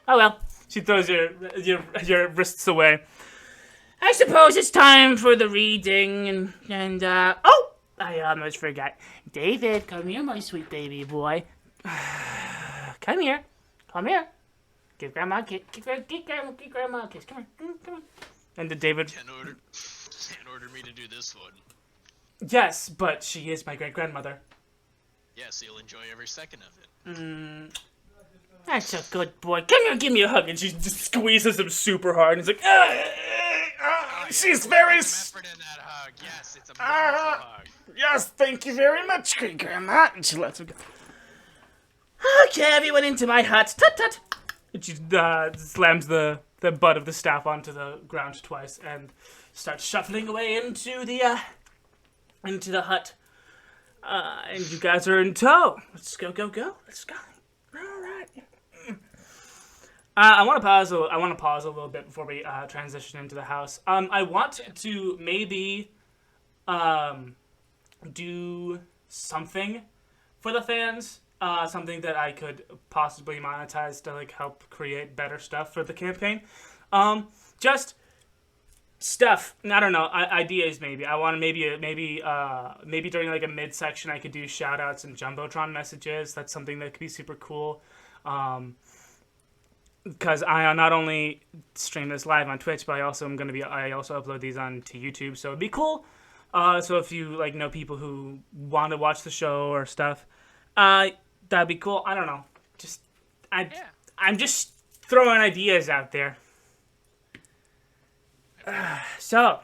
Oh well. She throws your wrists away. I suppose it's time for the reading, and I almost forgot. David, come here, my sweet baby boy. Come here. Give Grandma a kiss. Give Grandma a kiss. Come on. And the David... Can't order me to do this one. Yes, but she is my great-grandmother. Yes, you'll enjoy every second of it. That's a good boy. Come here, give me a hug. And she just squeezes him super hard. And he's like, she's very... effort in that hug. Yes, it's a beautiful hug. Yes, thank you very much, great grandma. And she lets him go. Okay, everyone into my hut. Tut. And she slams the butt of the staff onto the ground twice and starts shuffling away into the hut. And you guys are in tow. Let's go. Let's go. All right. I want to pause a little bit before we transition into the house. I want to maybe do something for the fans. Something that I could possibly monetize to like help create better stuff for the campaign. Just stuff. I don't know. Ideas maybe. I want to maybe during like a midsection I could do shout outs and Jumbotron messages. That's something that could be super cool. Because I not only stream this live on Twitch, but I also upload these onto YouTube. So it'd be cool. So if you like know people who want to watch the show or stuff, that'd be cool. I don't know. I'm just throwing ideas out there. So,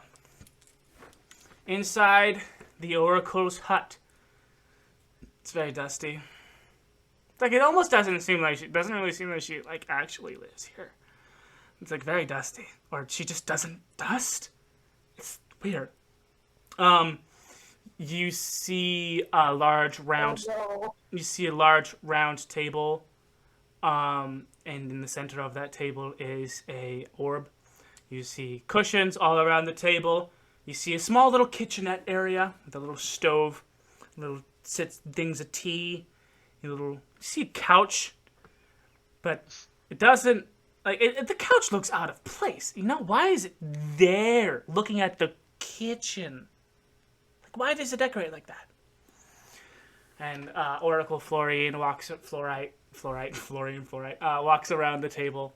inside the Oracle's hut, it's very dusty. Like it almost doesn't really seem like she like actually lives here. It's like very dusty, or she just doesn't dust. It's weird. You see a large round. You see a large round table. And in the center of that table is a orb. You see cushions all around the table. You see a small little kitchenette area with a little stove, little things of tea. You see a couch, but it doesn't the couch looks out of place. You know, why is it there looking at the kitchen? Like, why does it decorate like that? And Oracle Florian walks around the table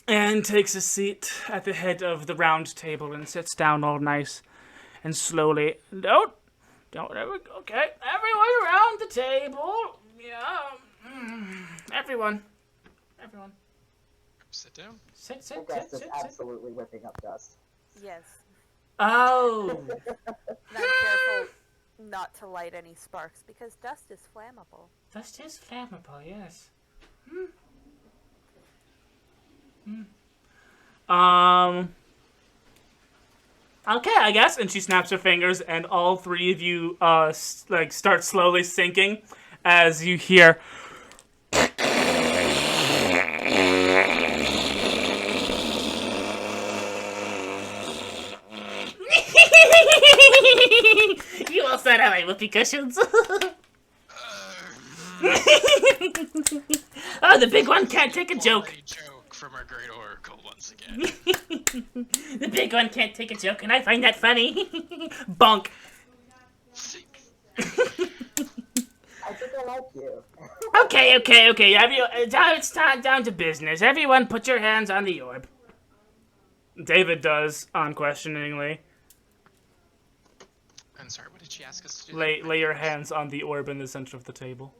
and takes a seat at the head of the round table and sits down all nice and slowly. Okay, everyone around the table. Yeah, everyone. Sit down. Dust is absolutely whipping up dust. Yes. Oh. And I'm careful not to light any sparks because dust is flammable. Dust is flammable, yes. Okay, I guess. And she snaps her fingers, and all three of you start slowly sinking as you hear. You all said I like whoopee cushions. Oh, the big one can't take a joke. Joke from our great oracle once again. The big one can't take a joke, and I find that funny. Bonk. I think I like you. Okay. It's time down to business. Everyone, put your hands on the orb. David does, unquestioningly. I'm sorry, what did she ask us to do? Lay your hands on the orb in the center of the table.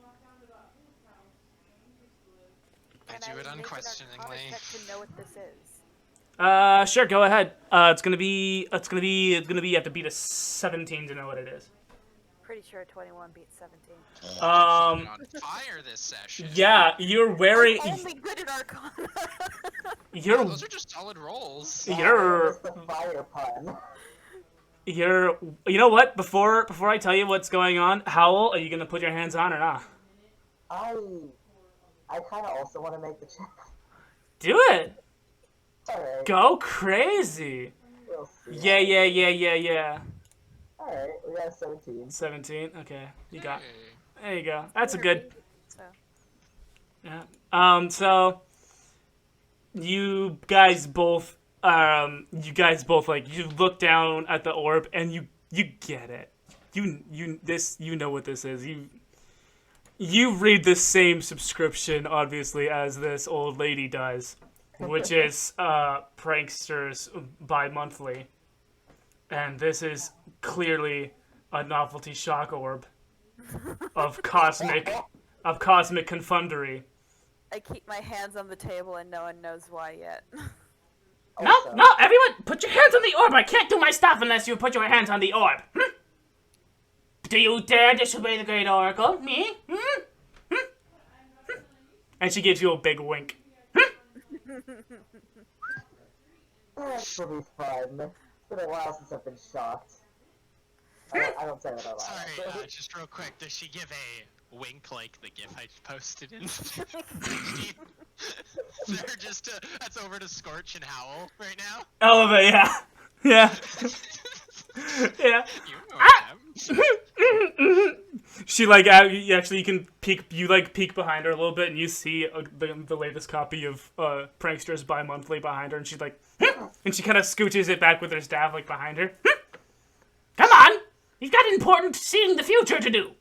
I do it unquestioningly. To know what this is. Sure, go ahead. It's gonna be, you have to beat a 17 to know what it is. Pretty sure 21 beats 17. On fire this session. Yeah, you're wearing. I'm only good at Arcana. Those are just solid rolls. It's the fire pun. You know what? Before I tell you what's going on, Howle, are you gonna put your hands on or not? I kind of also want to make the check. Do it. Alright. Go crazy. We'll see. Yeah. Alright, we got a 17. 17. Okay, you got. Hey. There you go. That's a good. So. Yeah. So you guys both like you look down at the orb and you get it. You know what this is. You read the same subscription obviously as this old lady does, which is Pranksters bi-monthly. And this is clearly a novelty shock orb of cosmic confundery. I keep my hands on the table and no one knows why yet. No, everyone, put your hands on the orb. I can't do my stuff unless you put your hands on the orb. Do you dare disobey the Great Oracle? Me? And she gives you a big wink. This will be fun. It's been a while since I've been shocked. I don't say that out loud. Sorry, just real quick, does she give a wink like the gif I posted in? They're just that's over to Skortch and Howle right now. Oh, but yeah. Yeah. You know them. She like you can peek behind her a little bit and you see the latest copy of Pranksters Bi-Monthly behind her, and she's like, and she kind of scooches it back with her staff like behind her. Come on, you've got important seeing the future to do.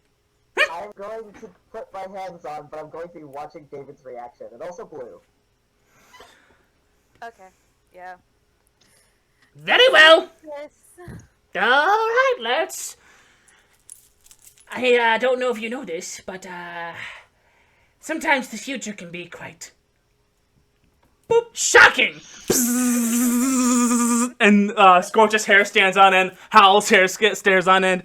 I'm going to put my hands on, but I'm going to be watching David's reaction, and also Blue. Okay. Yeah. Very well. Yes. All right, let's. I don't know if you know this, but sometimes the future can be quite boop shocking. And Skortch's hair stands on end. Howle's hair stares on end.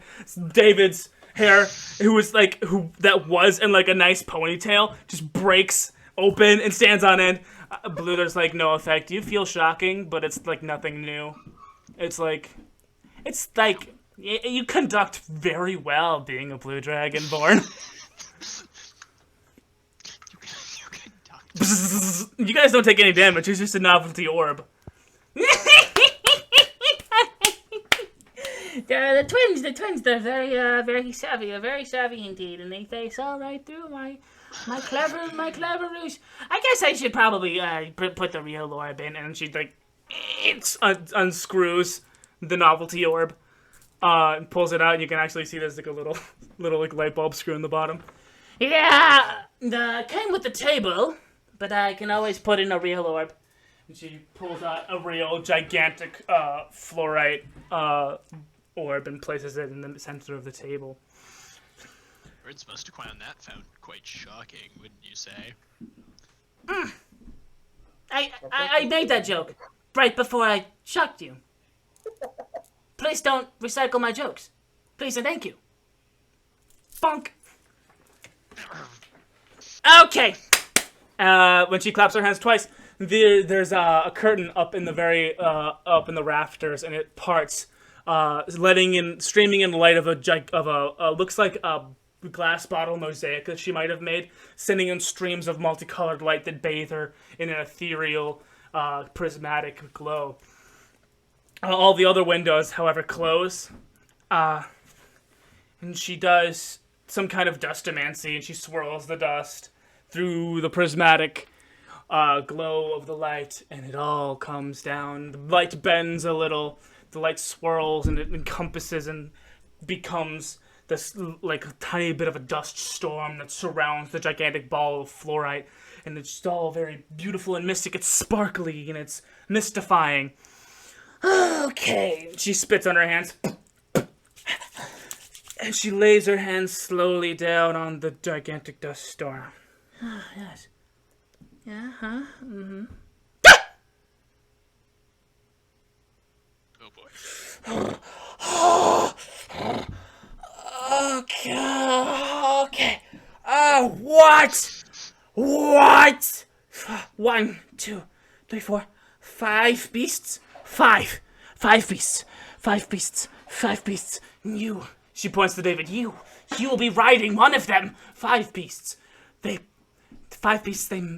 David's hair, that was in like a nice ponytail, just breaks open and stands on end. Blue, there's like no effect. You feel shocking, but it's like nothing new. It's like you conduct very well being a blue dragonborn. You guys don't take any damage. It's just a novelty orb. The twins, they're very savvy indeed, and they saw right through my clever ruse. I guess I should probably put the real orb in, and she unscrews the novelty orb, and pulls it out, and you can actually see there's like a little like light bulb screw in the bottom. Yeah, came with the table, but I can always put in a real orb. And she pulls out a real gigantic fluorite orb and places it in the center of the table. Words must have found that quite shocking, wouldn't you say? I made that joke right before I shocked you. Please don't recycle my jokes. Please and thank you. Bonk. Okay. When she claps her hands twice, there's a curtain up in the rafters, and it parts, streaming in the light of a looks like a glass bottle mosaic that she might have made, sending in streams of multicolored light that bathe her in an ethereal, prismatic glow. All the other windows, however, close. And she does some kind of dustomancy, and she swirls the dust through the prismatic glow of the light, and it all comes down. The light bends a little, the light swirls, and it encompasses and becomes this like a tiny bit of a dust storm that surrounds the gigantic ball of fluorite, and it's all very beautiful and mystic. It's sparkly and it's mystifying. Okay, she spits on her hands, and she lays her hands slowly down on the gigantic dust storm. Yes. Yeah, huh? Mm-hmm. Oh boy. Okay. What? 1, 2, 3, 4, 5 beasts? 5 beasts. 5 beasts. 5 beasts. You. She points to David. You will be riding one of them. 5 beasts. 5 beasts, they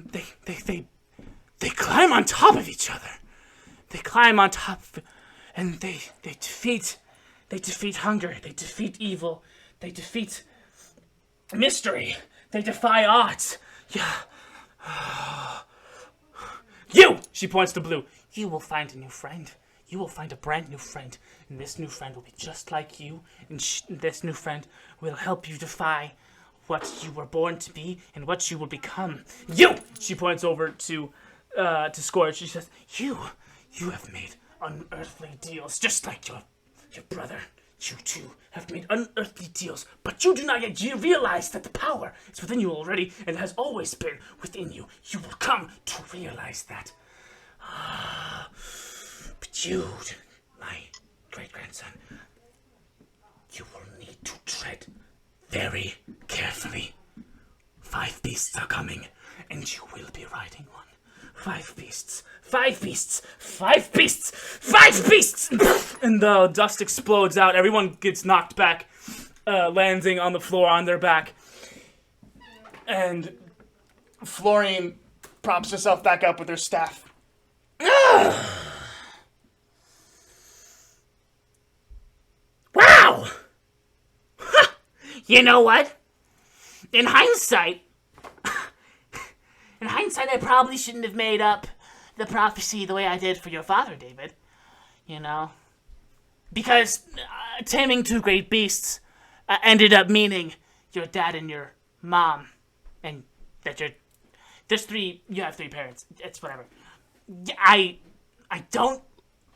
climb on top of each other. They climb on top, and they defeat hunger. They defeat evil. They defeat mystery. They defy odds. Yeah. You! She points to Blue. You will find a new friend. You will find a brand new friend. And this new friend will be just like you. And this new friend will help you defy what you were born to be and what you will become. You! She points over to Skortch. She says, You have made unearthly deals, just like your brother. You too have made unearthly deals, but you do not yet realize that the power is within you already and has always been within you. You will come to realize that. But you, my great-grandson, you will need to tread very carefully. 5 beasts are coming, and you will be riding one. 5 beasts. 5 beasts. 5 beasts. 5 beasts. And the dust explodes out. Everyone gets knocked back, landing on the floor on their back. And Florine props herself back up with her staff. Wow! You know what? in hindsight, I probably shouldn't have made up the prophecy the way I did for your father, David. You know? Because taming two great beasts ended up meaning your dad and your mom, and that you have three parents. It's whatever. I don't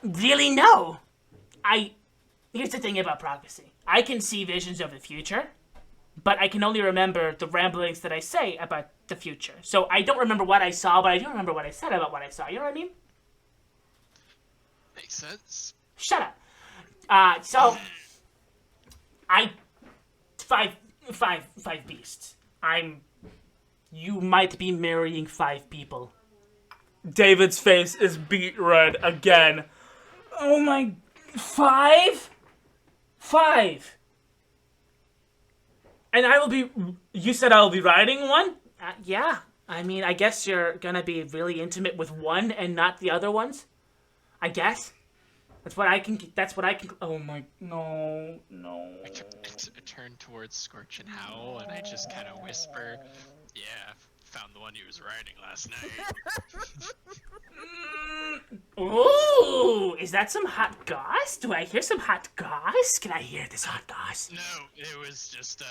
really know. Here's the thing about prophecy. I can see visions of the future, but I can only remember the ramblings that I say about the future. So I don't remember what I saw, but I do remember what I said about what I saw. You know what I mean? Makes sense. Shut up. Five beasts. You might be marrying 5 people. David's face is beet red again. Oh my... 5? 5. And I will be... You said I will be riding one? Yeah. I mean, I guess you're gonna be really intimate with one and not the other ones? I guess. That's what I can... Oh my... No. I turn towards Skortch and Howle, and I just kind of whisper, yeah, found the one he was riding last night. Ooh, is that some hot goss? Do I hear some hot goss? Can I hear this hot goss? No, it was just,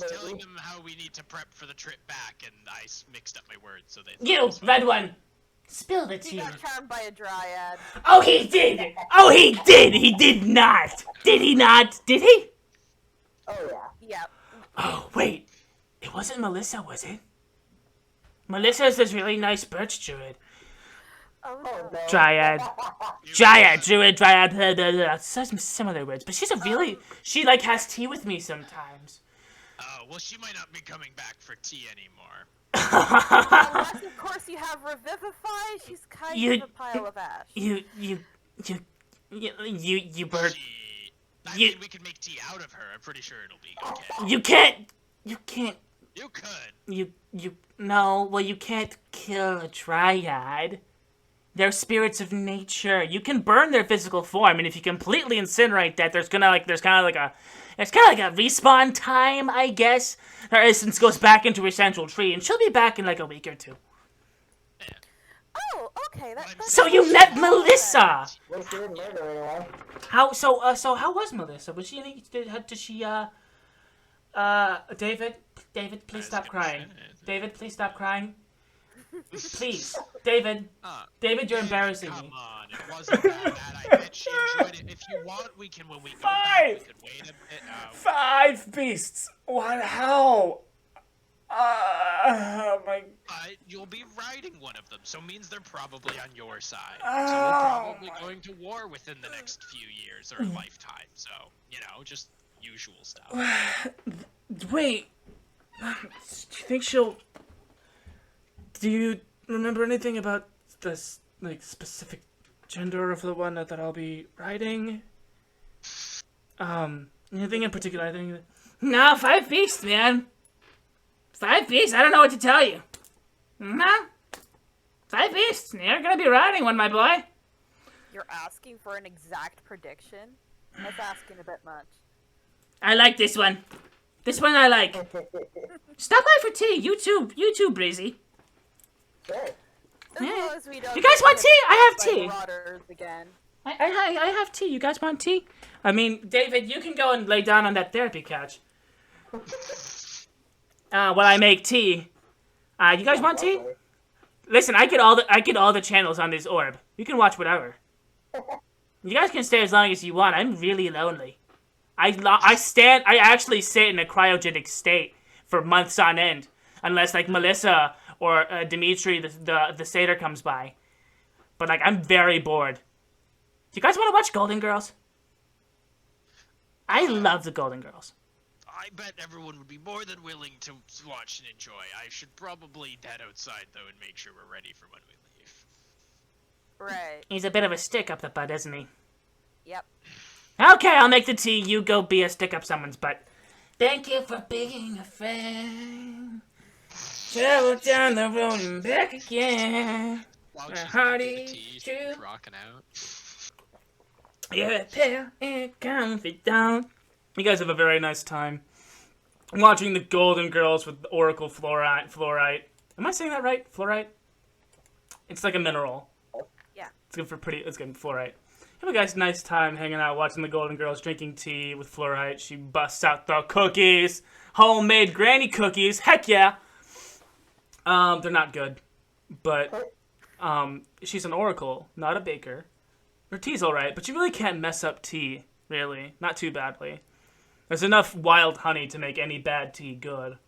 telling them how we need to prep for the trip back, and I mixed up my words, so they... You, red one, spill the He tea. got charmed by a dryad. Oh, he did! Oh, he did! He did not! Did he not? Did he? Oh yeah. Yep. Oh, wait. It wasn't Melissa, was it? Melissa's this really nice birch druid. Oh, Oh no. no. Dryad. Dryad, druid, dryad, blah, blah, blah. Some other words. But she's a really... She, like, has tea with me sometimes. Oh, well, she might not be coming back for tea anymore. Unless, of course, you have Revivify, she's kind You- of a pile of ash. You bird... I You- mean, we can make tea out of her. I'm pretty sure it'll be okay. You can't... You could. No, well, you can't kill a dryad. They're spirits of nature. You can burn their physical form, and if you completely incinerate that, there's kind of like a respawn time, I guess. Her essence goes back into her central tree, and she'll be back in like a week or 2. Oh, okay. That's So you met Melissa. Well, she didn't murder anyone. How was Melissa? Was she any? Did she? David, please stop crying. David, please stop crying. Please, David, you're embarrassing Come me. on, it wasn't that bad. I bet she enjoyed it. If you want, we can, when we go back, we could wait a bit. 5 beasts. What? How? My. You'll be riding one of them, so means they're probably on your side. So we're probably going to war within the next few years or a lifetime. So, just usual stuff. Wait. Do you think she'll? Do you remember anything about this, like, specific gender of the one that I'll be riding? Anything in particular? I think. No, 5 beasts, man. 5 beasts. I don't know what to tell you. Nah. 5 beasts. You're gonna be riding one, my boy. You're asking for an exact prediction? That's asking a bit much. I like this one. This one I like. Stop by for tea. You too, Breezy. Sure. As long as we don't You guys get want tea? I have by tea. marauders again. I have tea. You guys want tea? I mean, David, you can go and lay down on that therapy couch. While I make tea. You guys want tea? Listen, I get all the channels on this orb. You can watch whatever. You guys can stay as long as you want. I'm really lonely. I actually sit in a cryogenic state for months on end, unless like Melissa or Dimitri, the satyr, comes by. But like, I'm very bored. Do you guys want to watch Golden Girls? I love the Golden Girls. I bet everyone would be more than willing to watch and enjoy. I should probably head outside, though, and make sure we're ready for when we leave. Right. He's a bit of a stick up the butt, isn't he? Yep. Okay, I'll make the tea. You go be a stick up someone's butt. Thank you for being a friend. Travel down the road and back again. While My she's heart making the is tea, true. she's rocking out. You're a pale and confidant. You guys have a very nice time. watching the Golden Girls with the Oracle fluorite. Am I saying that right? Fluorite? It's like a mineral. Yeah. It's good for it's good fluorite. Have a guys nice time hanging out, watching the Golden Girls, drinking tea with fluorite. She busts out the cookies. Homemade granny cookies. Heck yeah. They're not good. But she's an oracle, not a baker. Her tea's alright, but you really can't mess up tea, really. Not too badly. There's enough wild honey to make any bad tea good.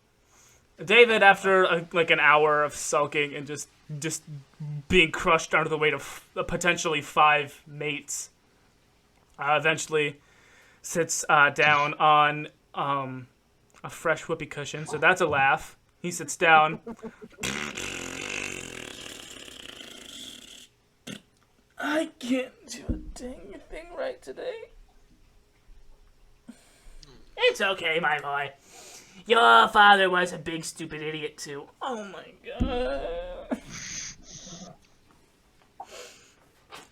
David, after like an hour of sulking and just being crushed under the weight of potentially 5 mates, eventually sits down on a fresh whoopee cushion. So that's a laugh. He sits down. I can't do a dang thing right today. It's okay, my boy. Your father was a big stupid idiot too. Oh my god.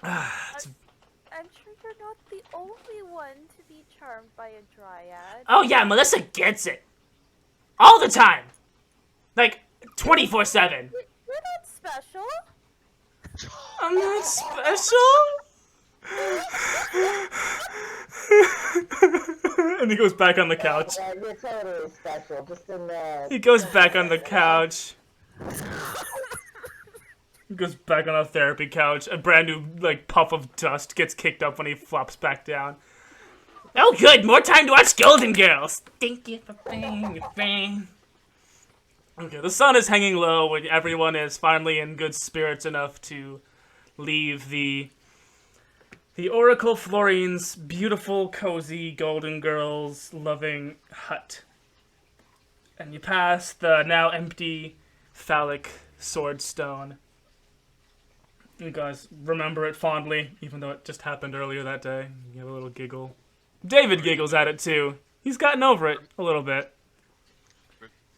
I'm sure you're not the only one to be charmed by a dryad. Oh yeah, Melissa gets it. All the time. Like, 24/7. You're not special. I'm not special? And he goes back on the couch. Yeah, you're totally special, just in the... He goes back on the couch. He goes back on a therapy couch. A brand new, like, puff of dust gets kicked up when he flops back down. Oh good, more time to watch Golden Girls. Thank you for playing your fan. Okay, the sun is hanging low when everyone is finally in good spirits enough to leave the Oracle Florine's beautiful, cozy, Golden Girls loving hut. And you pass the now empty phallic sword stone. You guys remember it fondly, even though it just happened earlier that day. You have a little giggle. David giggles at it too. He's gotten over it a little bit.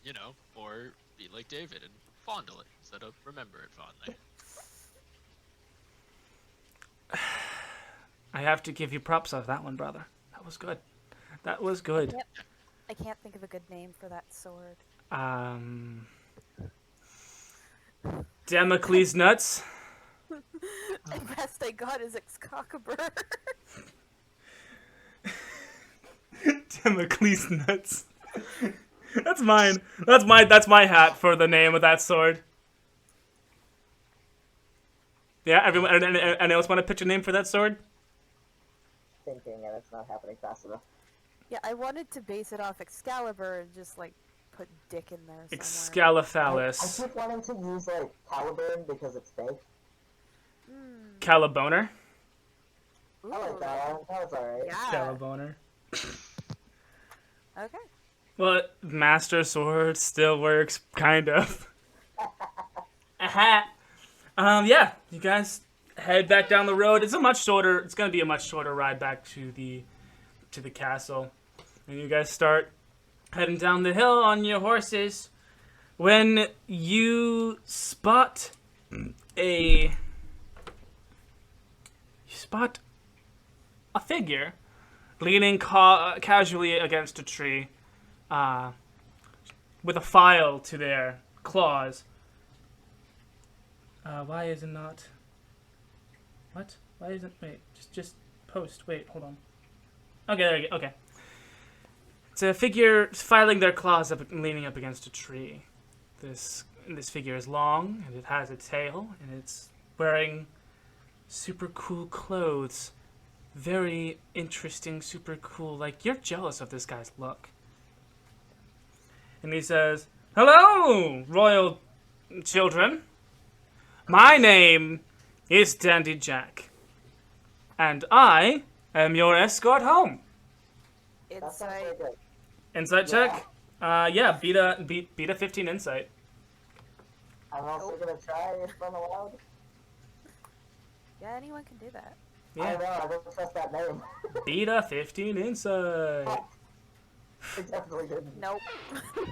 You know, or be like David and fondle it instead of remember it fondly. I have to give you props off that one, brother. That was good. That was good. Yep. I can't think of a good name for that sword. Damocles nuts. The best I got is Excalibur. Damocles nuts. That's mine. That's my hat for the name of that sword. Yeah, everyone. Anyone else want to pitch a name for that sword? Thinking, and it's not happening fast enough. Yeah, I wanted to base it off Excalibur and just like put Dick in there somewhere. Excalifallus. I keep wanting to use, like, Caliburn because it's fake. Caliboner. Ooh. I like that one. That was alright. Yeah. Caliboner. Okay. Well, Master Sword still works, kind of. Yeah, you guys head back down the road. It's gonna be a much shorter ride back to the castle. And you guys start heading down the hill on your horses when you spot a figure leaning casually against a tree, with a file to their claws. Why is it not? What? Why isn't? Wait, just post. Wait, hold on. Okay, there you go. Okay. It's a figure filing their claws up, leaning up against a tree. This figure is long, and it has a tail, and it's wearing super cool clothes. Very interesting, super cool. Like, you're jealous of this guy's look. And he says, "Hello, royal children. My name is Dandy Jack, and I am your escort home." That sounds very good. Insight check? Yeah, beat a 15 insight. I'm also gonna try if I'm allowed. Yeah, anyone can do that. I Yeah, know, I don't trust that name. beat a 15 insight. I definitely didn't. Nope.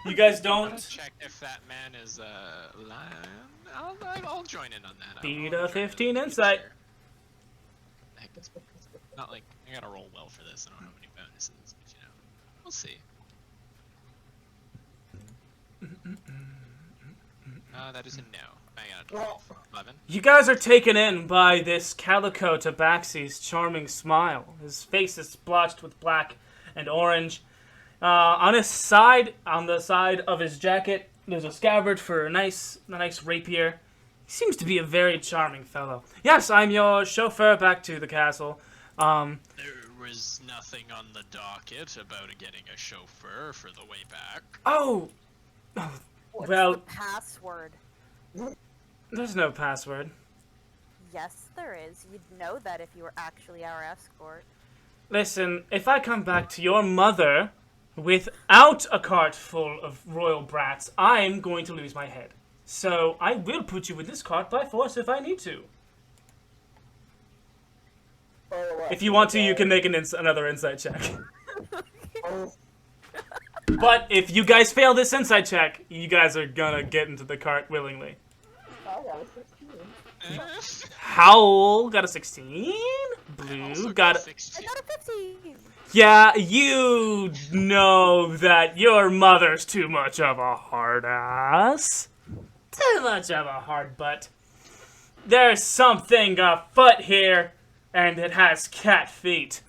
You guys I'll don't check if that man is lion. I'll join in on that. beat I'll a try to 15 keep it insight. fair. Heck, not like I gotta roll well for this. I don't have any bonuses, but you know, we'll see. That is a no. I got a 12. 11. You guys are taken in by this Calico Tabaxi's charming smile. His face is splotched with black and orange. On the side of his jacket, there's a scabbard for a nice rapier. He seems to be a very charming fellow. Yes, I'm your chauffeur back to the castle. There was nothing on the docket about getting a chauffeur for the way back. Oh, What's well, the password? there's no password. Yes, there is. You'd know that if you were actually our escort. Listen, if I come back to your mother without a cart full of royal brats, I'm going to lose my head. So I will put you in this cart by force if I need to. If you want to, you can make another insight check. But if you guys fail this insight check, you guys are gonna get into the cart willingly. I got a 16. Howle got a 16. Blue got a... 16. I got a 15! Yeah, you know that your mother's too much of a hard ass. Too much of a hard butt. There's something afoot here, and it has cat feet.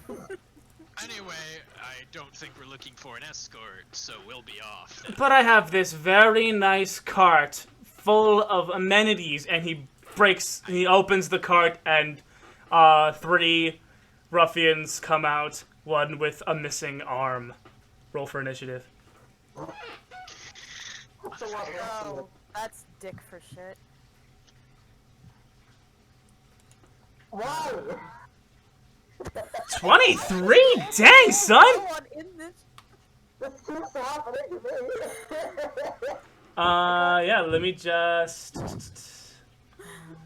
Anyway, I don't think we're looking for an escort, so we'll be off then. But I have this very nice cart full of amenities, and he opens the cart, and 3 ruffians come out, one with a missing arm. Roll for initiative. Oh, that's dick for shit. Why? 23? Dang, son! No one in this. This keeps happening to me. Yeah, let me just...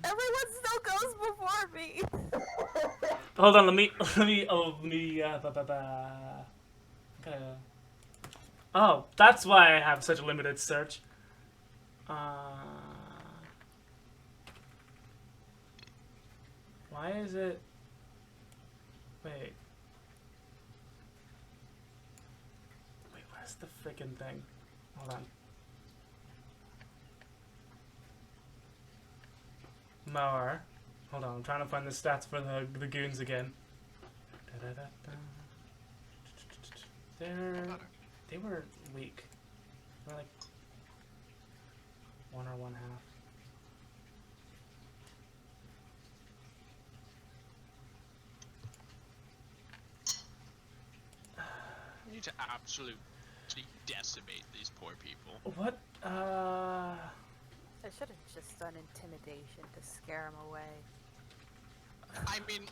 Everyone still goes before me. Hold on, let me, Oh, that's why I have such a limited search. Why is it... Wait, where's the frickin' thing? Hold on. Mower. Hold on, I'm trying to find the stats for the goons again. They were weak. They were like 1 or 1/2. We need to absolutely decimate these poor people. What? I should have just done intimidation to scare him away. I mean,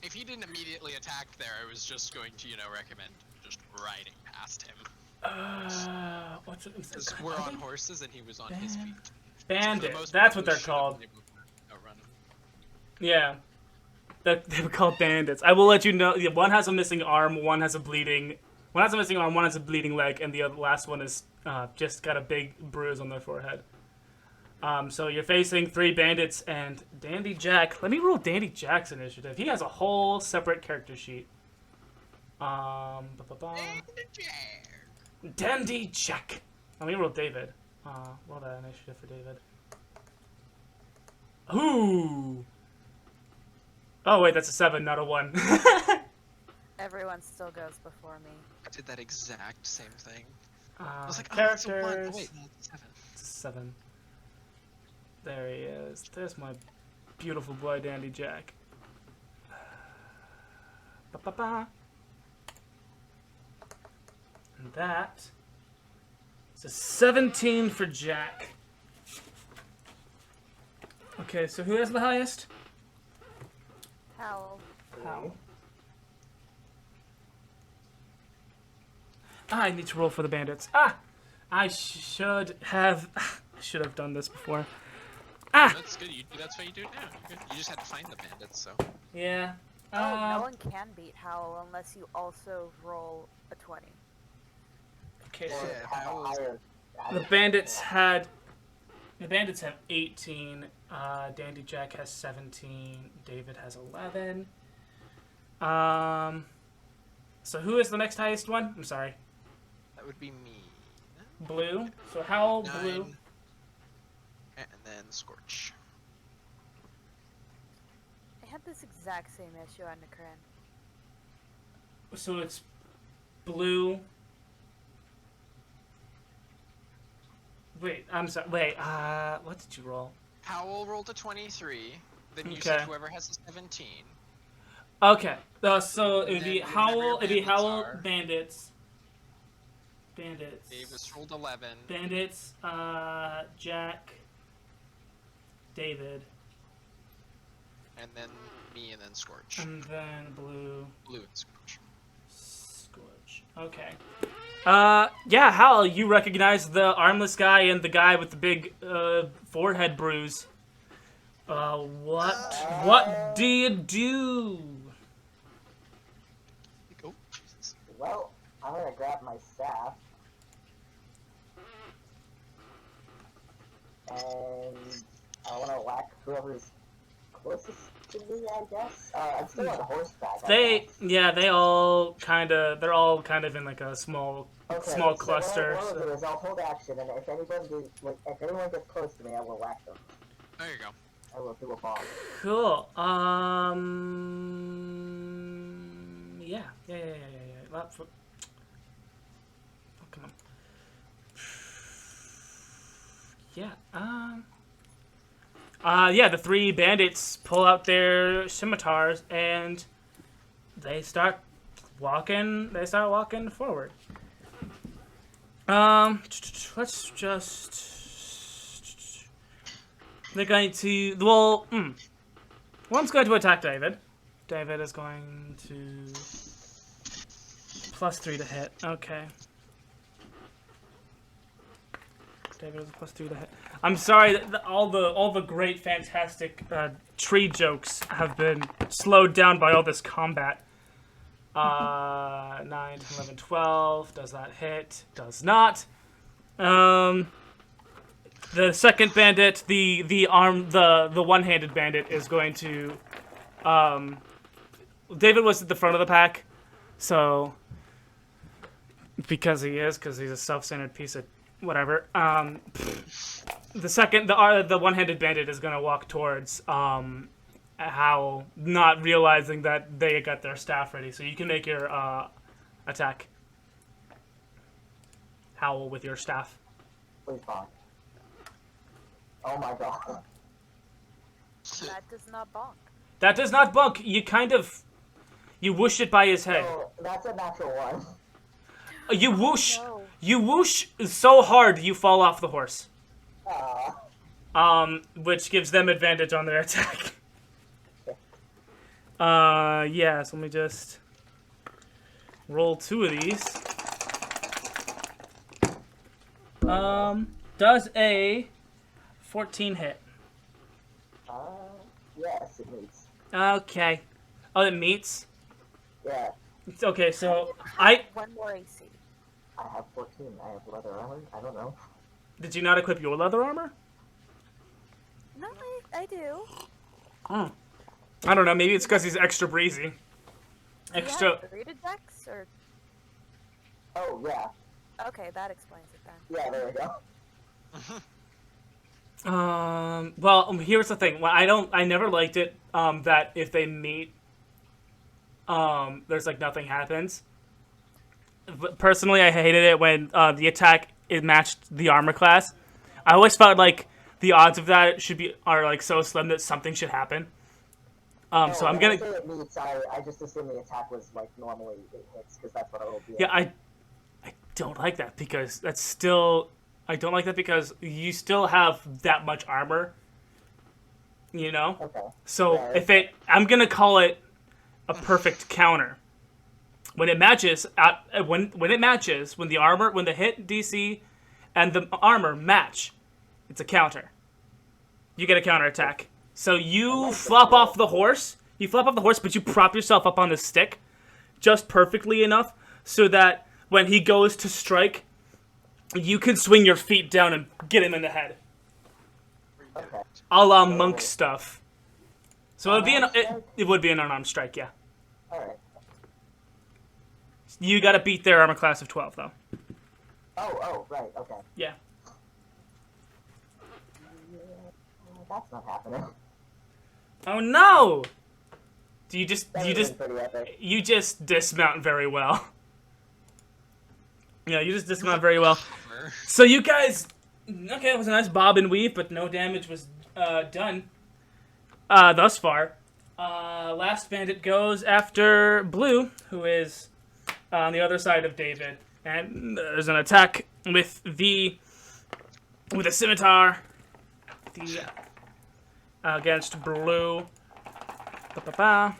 if he didn't immediately attack there, I was just going to, recommend just riding past him. What's it? Because we're on horses and he was on his feet. Bandit. So That's what they're called. Yeah. They were called bandits. I will let you know. Yeah, one has a missing arm, one has a bleeding arm, one has a bleeding leg, and the last one is just got a big bruise on their forehead. So you're facing 3 bandits and Dandy Jack. Let me roll Dandy Jack's initiative. He has a whole separate character sheet. Dandy Jack. Let me roll David. Roll that initiative for David. Ooh. Oh wait, that's a 7, not a 1. Everyone still goes before me. I did that exact same thing. I was like, characters. Oh, it's a 1. Oh, wait, no, it's a 7. It's a 7. There he is. There's my beautiful boy, Dandy Jack. Ba-ba-ba. And that is a 17 for Jack. Okay, so who has the highest? Howle. How? I need to roll for the bandits. I should have done this before. That's good. That's what you do now. You're good. You just had to find the bandits, so. Yeah. No one can beat Howle unless you also roll a 20. Okay, so Yeah, the bandits have 18. Dandy Jack has 17. David has 11. So who is the next highest one? I'm sorry. that would be me. Blue. So Howle, Blue. 9. Skortch. I had this exact same issue on Nikrin. So it's blue. Wait, I'm sorry. Wait, what did you roll? Howle rolled a 23. Then you Okay. said whoever has a 17. Okay, so it'd be Then Howle. whatever It'd be your Howle, bandits bandits. Davis rolled 11. Bandits. Jack. David. And then me, and then Skortch. And then blue. Blue and Skortch. Skortch. Okay. Yeah, Hal, you recognize the armless guy and the guy with the big, forehead bruise. What do you do? Oh, Jesus. Well, I'm gonna grab my staff. And I wanna whack whoever's closest to me, I guess. I'm still on horseback. They're all kind of in like a small cluster. What I'll do is I'll hold action, and if anyone gets close to me, I will whack them. There you go. I will do a bomb. Cool. Yeah. Oh, come on. Yeah. The three bandits pull out their scimitars and they start walking forward. Let's just. They're going to. One's going to attack David. David is going to. +3 to hit. Okay. David is +3 to hit. I'm sorry that all the great, fantastic tree jokes have been slowed down by all this combat. 9, 10, 11, 12. Does that hit? Does not. The second bandit, the one-handed bandit is going to. David was at the front of the pack, so because he's a self-centered piece of whatever. The one-handed bandit is going to walk towards Howle, not realizing that they got their staff ready. So you can make your attack, Howle, with your staff. Please bonk. Oh my god. That does not bonk. That does not bunk. You whoosh it by his head. Oh, that's a natural one. You whoosh. No. You whoosh so hard you fall off the horse. Aw. Which gives them advantage on their attack. Yeah, so let me just roll 2 of these. Does a 14 hit? Yes, it meets. Okay. Oh, it meets? Yeah, Okay, so One more AC. I have 14. I have leather armor. I don't know. Did you not equip your leather armor? No, I do. Oh. I don't know, maybe it's because he's extra breezy. Extra. Do you have 3 to dex, or? Oh, yeah. Okay, that explains it then. Yeah, there we go. Well, here's the thing. Well, I never liked it, that if they meet, there's like nothing happens. But personally, I hated it when, the attack, it matched the armor class. I always felt like the odds of that are like so slim that something should happen. So I'm gonna. When I say it meets, I just assume the attack was like normally it hits, because that's what it will be. Yeah, I don't like that because that's still. I don't like that because you still have that much armor. You know? Okay. So Yeah, I'm gonna call it a perfect counter. When it matches, when the hit DC and the armor match, it's a counter. You get a counter attack. So you flop off the horse. But you prop yourself up on the stick, just perfectly enough so that when he goes to strike, you can swing your feet down and get him in the head. Okay. A la monk stuff. So it would be an unarmed strike, yeah. Alright. You gotta beat their armor class of 12, though. Oh, right, okay. Yeah. That's not happening. Oh no! You That would've been pretty epic. dismount very well. Yeah, you just dismount very well. So you guys, okay, it was a nice bob and weave, but no damage was done thus far. Last bandit goes after Blue, who is on the other side of David, and there's an attack with a scimitar against Blue. Ba-ba-ba.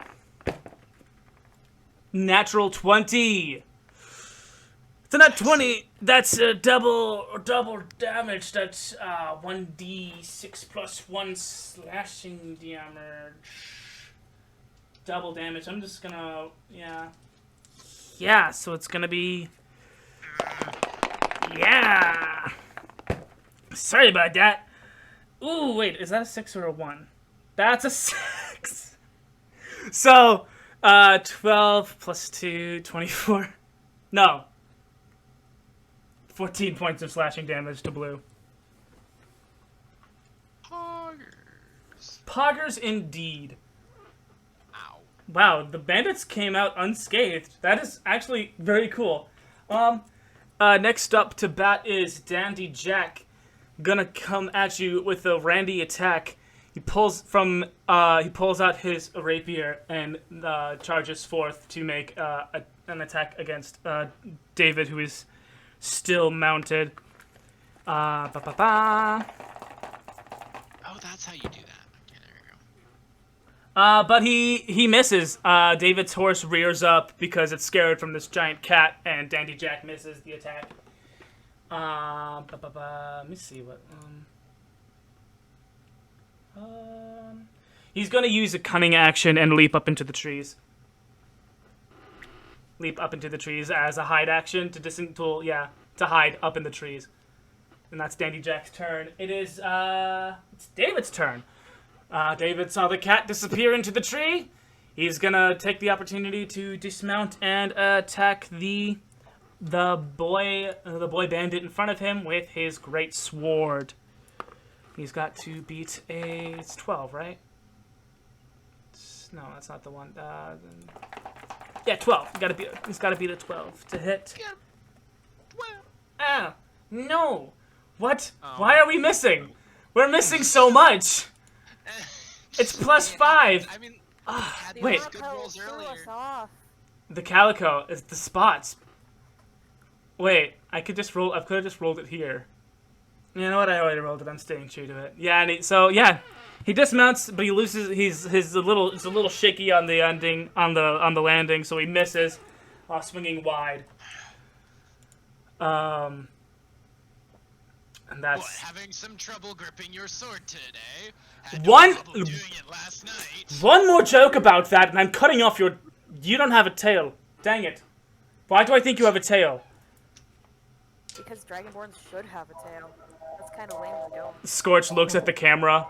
Natural 20. It's a nat 20. That's a double damage. That's 1d6 plus 1 slashing damage. Double damage. I'm just gonna yeah. So it's gonna be Sorry about that. Ooh, wait. Is that a 6 or a 1? That's a 6. So 12 plus 2, 24. No. 14 points of slashing damage to Blue. Poggers indeed. Ow. Wow, the bandits came out unscathed. That is actually very cool. Next up to bat is Dandy Jack. Gonna come at you with a Randy attack. He pulls out his rapier and charges forth to make an attack against David, who is still mounted. Oh, that's how you do that. Okay, there you go. But he misses. David's horse rears up because it's scared from this giant cat, and Dandy Jack misses the attack. Let me see what. He's gonna use a cunning action and leap up into the trees. Leap up into the trees as a hide action to hide up in the trees. And that's Dandy Jack's turn. It's David's turn. David saw the cat disappear into the tree. He's gonna take the opportunity to dismount and attack the boy bandit in front of him with his great sword. He's got to beat it's 12, right? No, that's not the one. Yeah, 12. He's got to beat a 12 to hit. Yeah. 12. Ah, no. What? Oh. Why are we missing? We're missing so much. It's plus 5. I mean, wait. Good rolls earlier. The calico is the spots. Wait, I could have just rolled it here. You know what? I already rolled it. I'm staying true to it. Yeah, he dismounts, but he loses. It's a little shaky on the ending on the landing, so he misses, swinging wide. And that's having some trouble gripping your sword today. Doing it last night. One more joke about that, and I'm cutting off your. You don't have a tail. Dang it! Why do I think you have a tail? Because Dragonborns should have a tail. That's kind of lame if they don't. Skortch looks at the camera.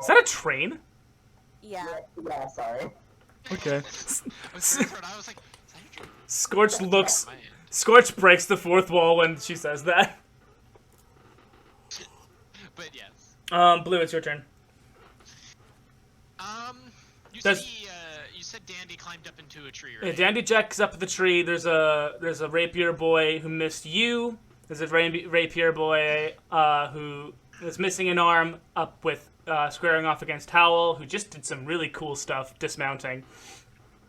Is that a train? Yeah. Yeah, sorry. Okay. I was like, is that a train? Skortch looks. Skortch breaks the fourth wall when she says that. But yes. Blue, it's your turn. You said Dandy climbed up into a tree, right? Yeah, Dandy Jack's up the tree. There's a rapier boy who missed you. There's a rapier boy who is missing an arm up with squaring off against Howle, who just did some really cool stuff dismounting.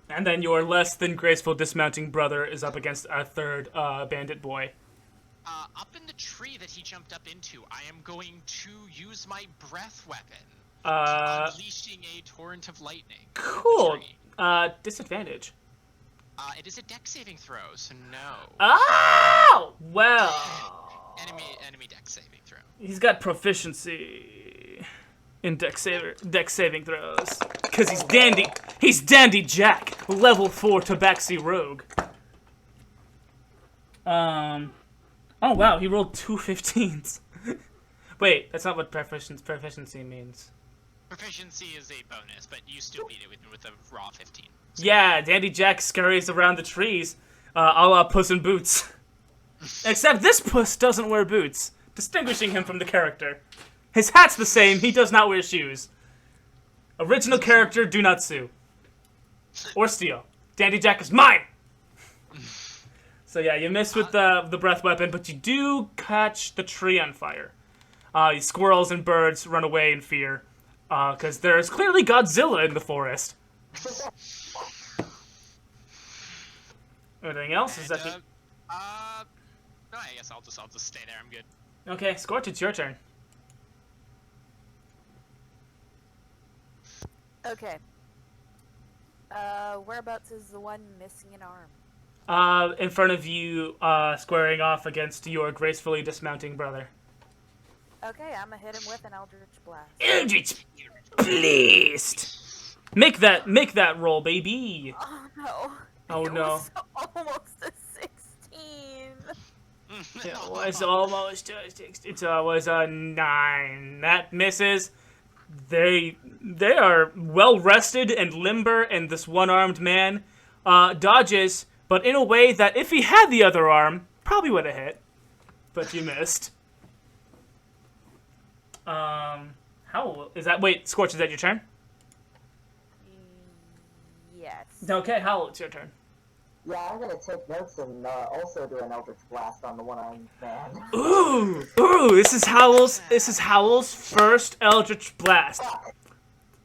And then your less than graceful dismounting brother is up against a third bandit boy. Up in the tree that he jumped up into, I am going to use my breath weapon. Unleashing a torrent of lightning. Cool. Disadvantage. It is a dex saving throw, so no. Oh! Well. Enemy dex saving throw. He's got proficiency in dex saving throws. Because he's Dandy Jack, level 4 Tabaxi Rogue. Oh wow, he rolled 2 15s. Wait, that's not what proficiency means. Proficiency is a bonus, but you still beat it with a raw 15. So. Yeah, Dandy Jack scurries around the trees, a la Puss in Boots. Except this puss doesn't wear boots, distinguishing him from the character. His hat's the same. He does not wear shoes. Original character, do not sue. Or steal. Dandy Jack is mine! So yeah, you miss with the breath weapon, but you do catch the tree on fire. Squirrels and birds run away in fear. Because there's clearly Godzilla in the forest. Anything else? Is that no, I guess I'll just stay there. I'm good. Okay, Skortch, it's your turn. Okay. Whereabouts is the one missing an arm? In front of you, squaring off against your gracefully dismounting brother. Okay, I'm gonna hit him with an Eldritch Blast. Eldritch Blast! Make that roll, baby! Oh no. Oh It no. was almost a 16. It was almost a 6. It was a 9. That misses. They are well rested and limber, and this one-armed man dodges, but in a way that if he had the other arm, probably would have hit. But you missed. Howle, is that? Wait, Skortch, is that your turn? Yes. Okay, Howle, it's your turn. Yeah, I'm gonna take notes and also do an Eldritch Blast on the one-armed man. Ooh, this is Howle's first Eldritch Blast.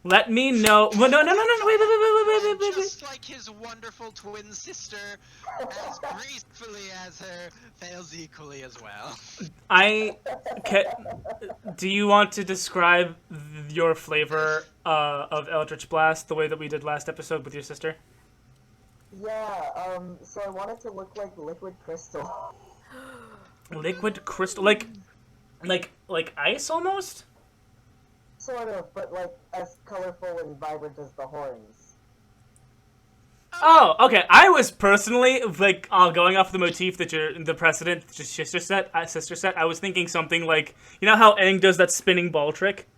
Let me know. Well, no, wait. Just like his wonderful twin sister, as gracefully as her, fails equally as well. Do you want to describe your flavor of Eldritch Blast the way that we did last episode with your sister? Yeah, so I want it to look like liquid crystal. Liquid crystal, like ice almost? Sort of, but like as colorful and vibrant as the horns. Oh, okay. I was personally like going off the motif that the precedent that your sister set. I was thinking something like, you know how Aang does that spinning ball trick?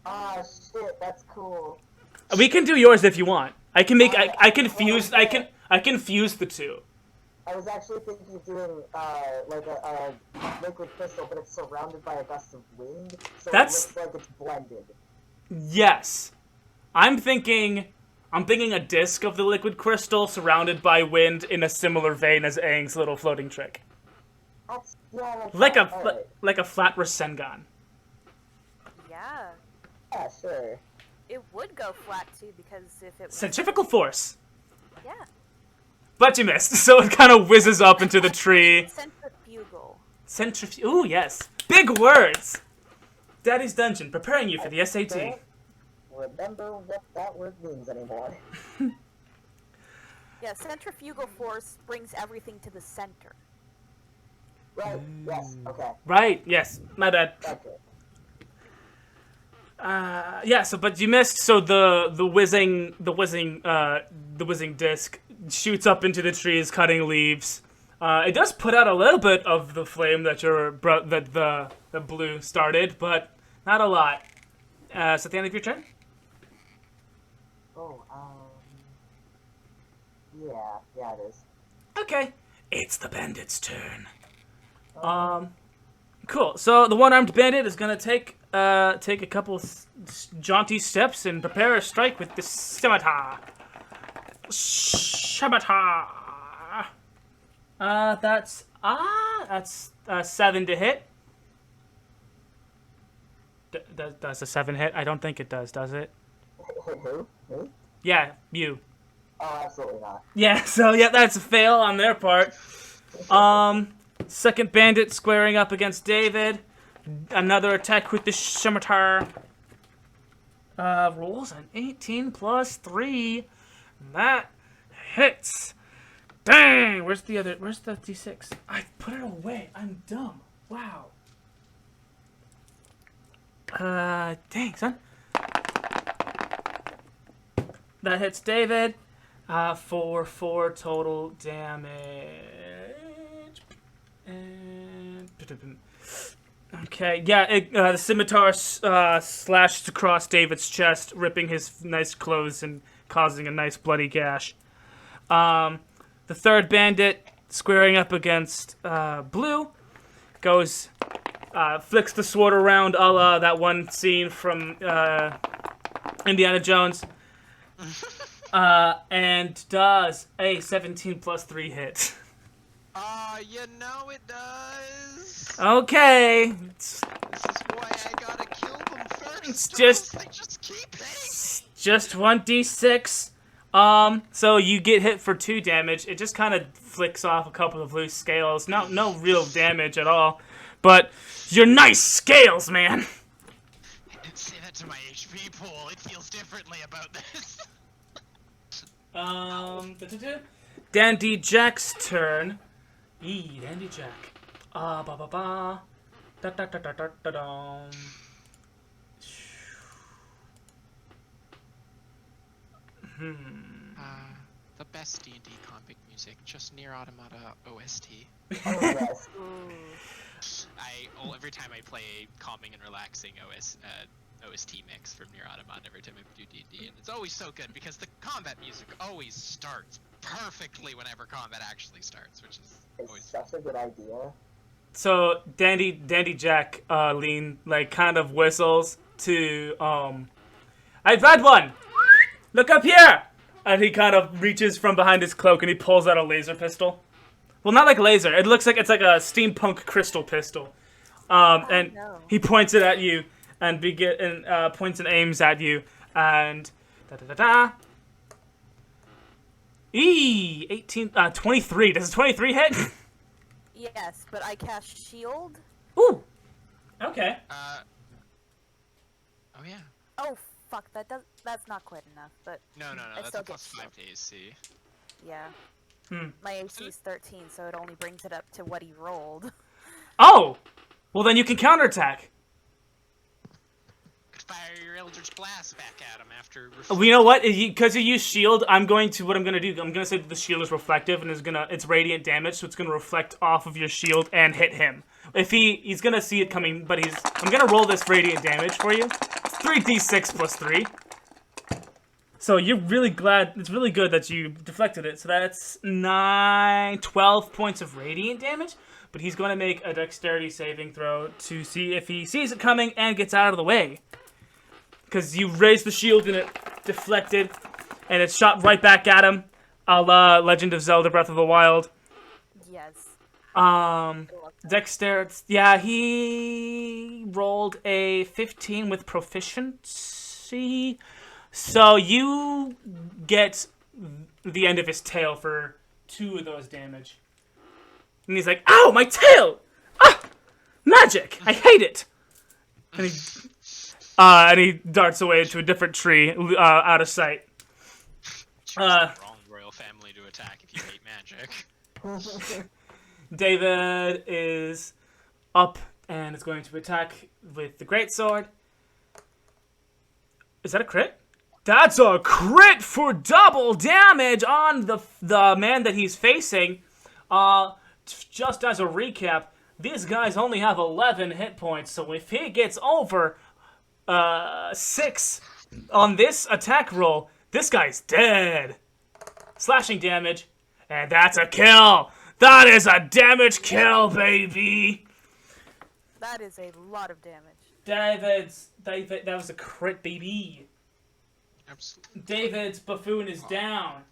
Ah, shit, that's cool. We can do yours if you want. I can make I can fuse the two. I was actually thinking of doing like a liquid crystal, but it's surrounded by a gust of wind, so it looks like it's blended. Yes, I'm thinking a disc of the liquid crystal surrounded by wind in a similar vein as Aang's little floating trick. Like a flat Rasengan. Yeah. Yeah, sure. It would go flat too because if it was... Centrifugal force. Yeah. But you missed, so it kind of whizzes up into the tree. Centrifugal. Ooh, yes. Big words! Daddy's Dungeon, preparing you for the SAT. Don't remember what that word means anymore. Yeah, centrifugal force brings everything to the center. Right, yes, okay. Right, yes. My bad. Okay. Yeah, but you missed, so the whizzing disc shoots up into the trees, cutting leaves. It does put out a little bit of the flame that the blue started, but not a lot. So at the end of your turn? Oh, yeah, it is. Okay. It's the bandit's turn. Cool. So the one-armed bandit is gonna take a couple jaunty steps and prepare a strike with the scimitar. That's 7 to hit. Does a 7 hit? I don't think it does it? Who? Me? Yeah, you. Oh, absolutely not. Yeah, so yeah, that's a fail on their part. Second bandit squaring up against David. Another attack with the scimitar. Rolls an 18 plus 3. That hits. Dang! Where's the D6? I put it away. I'm dumb. Wow. Dang, son. That hits David. For 4 total damage. And okay, yeah. The scimitar slashed across David's chest, ripping his nice clothes and causing a nice bloody gash. The third bandit, squaring up against Blue, goes flicks the sword around a la that one scene from Indiana Jones. And does a 17 plus 3 hit. You know it does. Okay. This is why I gotta kill them first. It's just... They just keep hitting. Just 1d6. So you get hit for 2 damage. It just kind of flicks off a couple of loose scales. No real damage at all. But your nice scales, man. Say that to my HP pool. It feels differently about this. Dandy Jack's turn. Dandy Jack. Da da da da da da da. The best D&D comic music, just Nier Automata OST. Oh, yes. Every time I play calming and relaxing OST mix from Nier Automata every time I do D&D, and it's always so good because the combat music always starts perfectly whenever combat actually starts, which is always such a good idea. So Dandy Jack kind of whistles to I've had one! Look up here! And he kind of reaches from behind his cloak and he pulls out a laser pistol. Well, not like a laser. It looks like it's like a steampunk crystal pistol. And he points it at you and points and aims at you and da-da-da-da. 23. Does a 23 hit? Yes, but I cast shield. Ooh. Okay. Oh yeah. Oh fuck, that's not quite enough, but No, that's a plus 5 to AC. yeah. My AC is 13, so it only brings it up to what he rolled. Oh! Well, then you can counterattack. Could fire your Eldritch Blast back at him after... Well, you know what? Because you use shield, what I'm going to do, I'm going to say that the shield is reflective and it's radiant damage, so it's going to reflect off of your shield and hit him. If he's going to see it coming, but I'm going to roll this radiant damage for you. It's 3d6 plus 3. So you're really glad, it's really good that you deflected it. So that's 12 points of radiant damage. But he's going to make a dexterity saving throw to see if he sees it coming and gets out of the way. Because you raised the shield and it deflected. And it shot right back at him. A la Legend of Zelda Breath of the Wild. Yes. Dexterity, yeah, he rolled a 15 with proficiency. So you get the end of his tail for 2 of those damage. And he's like, ow, my tail! Ah! Magic! I hate it! And he darts away into a different tree, out of sight. Choose the wrong royal family to attack if you hate magic. David is up and is going to attack with the greatsword. Is that a crit? That's a crit for double damage on the man that he's facing. Just as a recap, these guys only have 11 hit points, so if he gets over 6 on this attack roll, this guy's dead. Slashing damage, and that's a kill. That is a damage kill, baby. That is a lot of damage. David, that was a crit, baby. Absolutely. David's buffoon is down.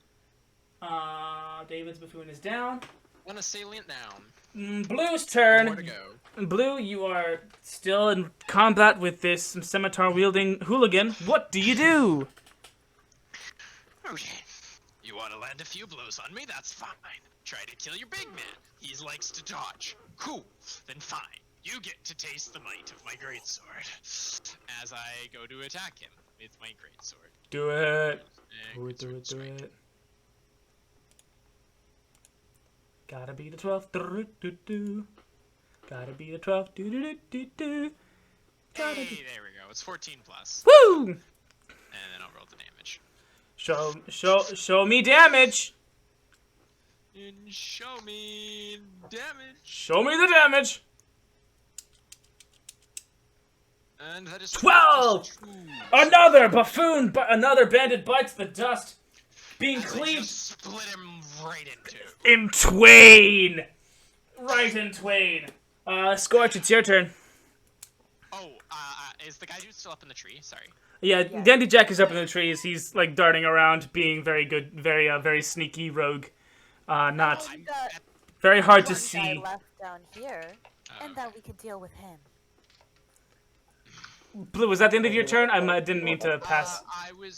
David's buffoon is down. One assailant down. Blue's turn. More to go. Blue, you are still in combat with this scimitar-wielding hooligan. What do you do? Okay. You want to land a few blows on me? That's fine. Try to kill your big man. He likes to dodge. Cool. Then fine. You get to taste the might of my greatsword as I go to attack him with my greatsword. Do it. Do Do it. Gotta be the 12. Do-do-do-do. Gotta be the 12. Do-do-do-do-do. Hey, there we go. It's 14 plus. Woo! And then I'll roll the damage. Show me damage. And show me damage. Show me the damage. And that is 12. Another buffoon, another bandit bites the dust, being As I cleaved just split him right into. in twain. Right in twain. Skortch, it's your turn. Is the guy dude still up in the tree? Sorry. Yeah, Dandy Jack is up in the trees. He's like darting around, being very good, very sneaky rogue. Not We got very hard to one guy see. left down here, and that we could deal with him. Blue, was that the end of your turn? I didn't mean to pass.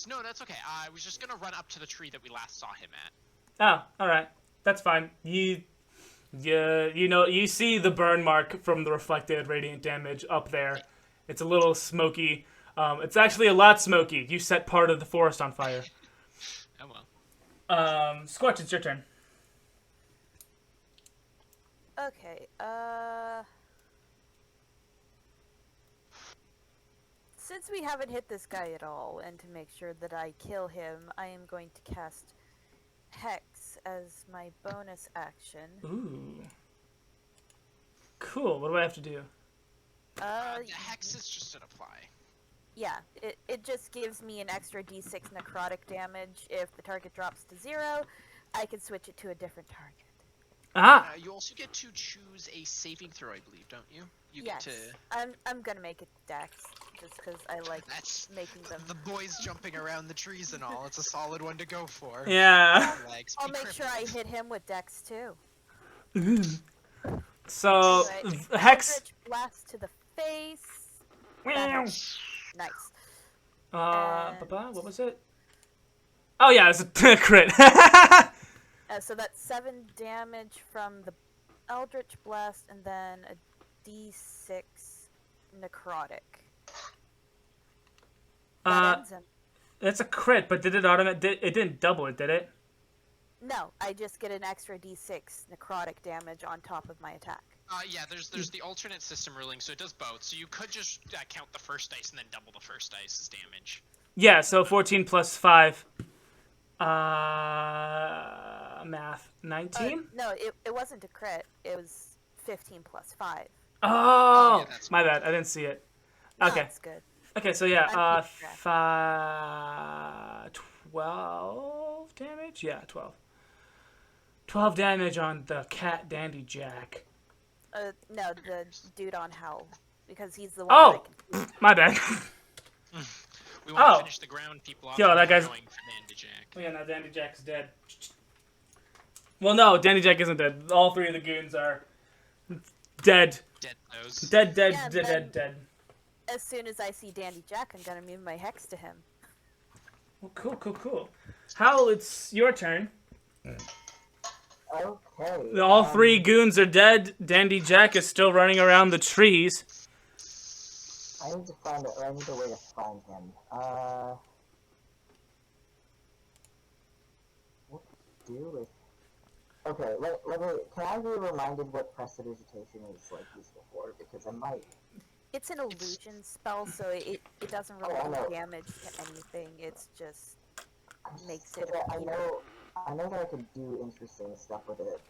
No, that's okay. I was just gonna run up to the tree that we last saw him at. Oh, all right, that's fine. You see the burn mark from the reflected radiant damage up there. It's a little smoky. It's actually a lot smoky. You set part of the forest on fire. Oh well. Skortch, it's your turn. Okay, since we haven't hit this guy at all, and to make sure that I kill him, I am going to cast Hex as my bonus action. Ooh. Cool. What do I have to do? The hex is just an apply. Yeah, it just gives me an extra d6 necrotic damage. If the target drops to 0, I can switch it to a different target. Ah! You also get to choose a saving throw, I believe, don't you? You Yes, get to... I'm gonna make it Dex, just because I like making them. The boys jumping around the trees and all. It's a solid one to go for. Yeah. I'll make sure I hit him with Dex too. So, Anyway, Hex... Eldritch Blast to the face. Nice. Nice. What was it? Oh yeah, it's a crit. So that's 7 damage from the Eldritch Blast, and then a d6 necrotic. That ends him. It's a crit, but did it automate? It didn't double it, did it? No, I just get an extra d6 necrotic damage on top of my attack. Yeah, there's the alternate system ruling, so it does both. So you could just count the first dice and then double the first dice's damage. Yeah, so 14 plus 5. Math. 19? No, it wasn't a crit. It was 15 plus 5. Oh! Yeah, My bad, I didn't see it. No, Okay. that's good. Okay, so yeah, keeping track. 12 damage? Yeah, 12. 12 damage on the cat Dandy Jack. No, the dude on Howle, because he's the one Oh! that I can... My bad. We want to finish the ground people off. Yo, that guy's... Going for Dandy Jack. Oh yeah, now Dandy Jack's dead. Well, no, Dandy Jack isn't dead. All 3 of the goons are dead. Dead nose. Dead. As soon as I see Dandy Jack, I'm gonna move my hex to him. Well, cool. Howle, it's your turn. Okay. All 3 goons are dead. Dandy Jack is still running around the trees. I need to find it. I need a way to find him. What to do with... Okay, let me... Can I be reminded what prestidigitation is like useful for? Because I might... It's an illusion spell, so it doesn't really do damage to anything. It's just makes it. I know that I could do interesting stuff with it.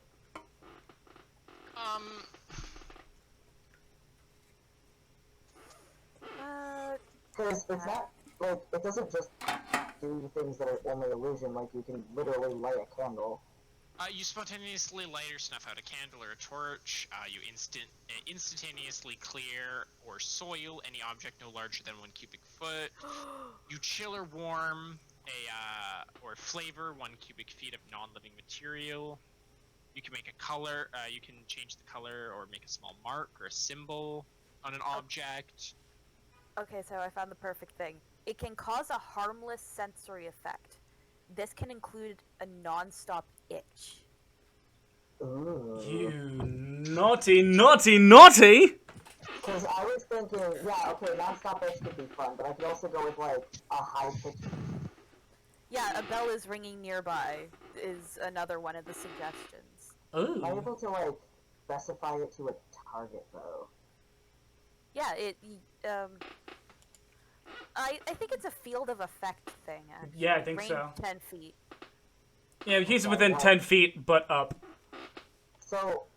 Because it's not like it doesn't just do things that are only illusion. Like you can literally light a candle. You spontaneously light or snuff out a candle or a torch. You instantaneously clear or soil any object no larger than 1 cubic foot. You chill or warm or flavor 1 cubic feet of non-living material. You can make a color. You can change the color or make a small mark or a symbol on an object. Okay, so I found the perfect thing. It can cause a harmless sensory effect. This can include a non-stop itch. Ooh. You naughty! Because I was thinking, yeah, okay, non-stop itch could be fun, but I could also go with like a high-pitched. Yeah, a bell is ringing nearby is another one of the suggestions. Ooh. Am I able to like specify it to a target though? Yeah, I think it's a field of effect thing, actually. Yeah, I think Range so. 10 feet. Yeah, he's within 10 feet, but up. So,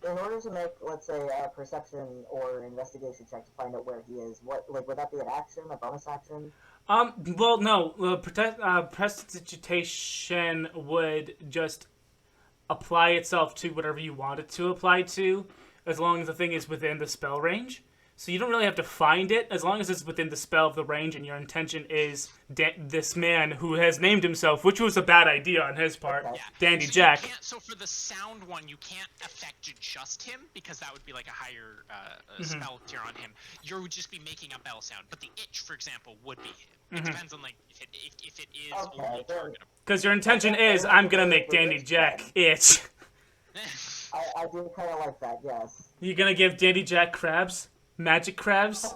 in order to make, let's say, a perception or investigation check to find out where he is, would that be an action, a bonus action? Well, no. Prestidigitation would just apply itself to whatever you want it to apply to, as long as the thing is within the spell range. So you don't really have to find it, as long as it's within the spell of the range and your intention is this man who has named himself, which was a bad idea on his part, Okay. Dandy So Jack. So for the sound one, you can't affect just him, because that would be like a higher spell tier on him. You would just be making a bell sound. But the itch, for example, would be him. It depends on like if it is only targetable. Because your intention is, I'm gonna make Dandy Jack itch. I do kind of like that, yes. You gonna give Dandy Jack crabs? Magic crabs?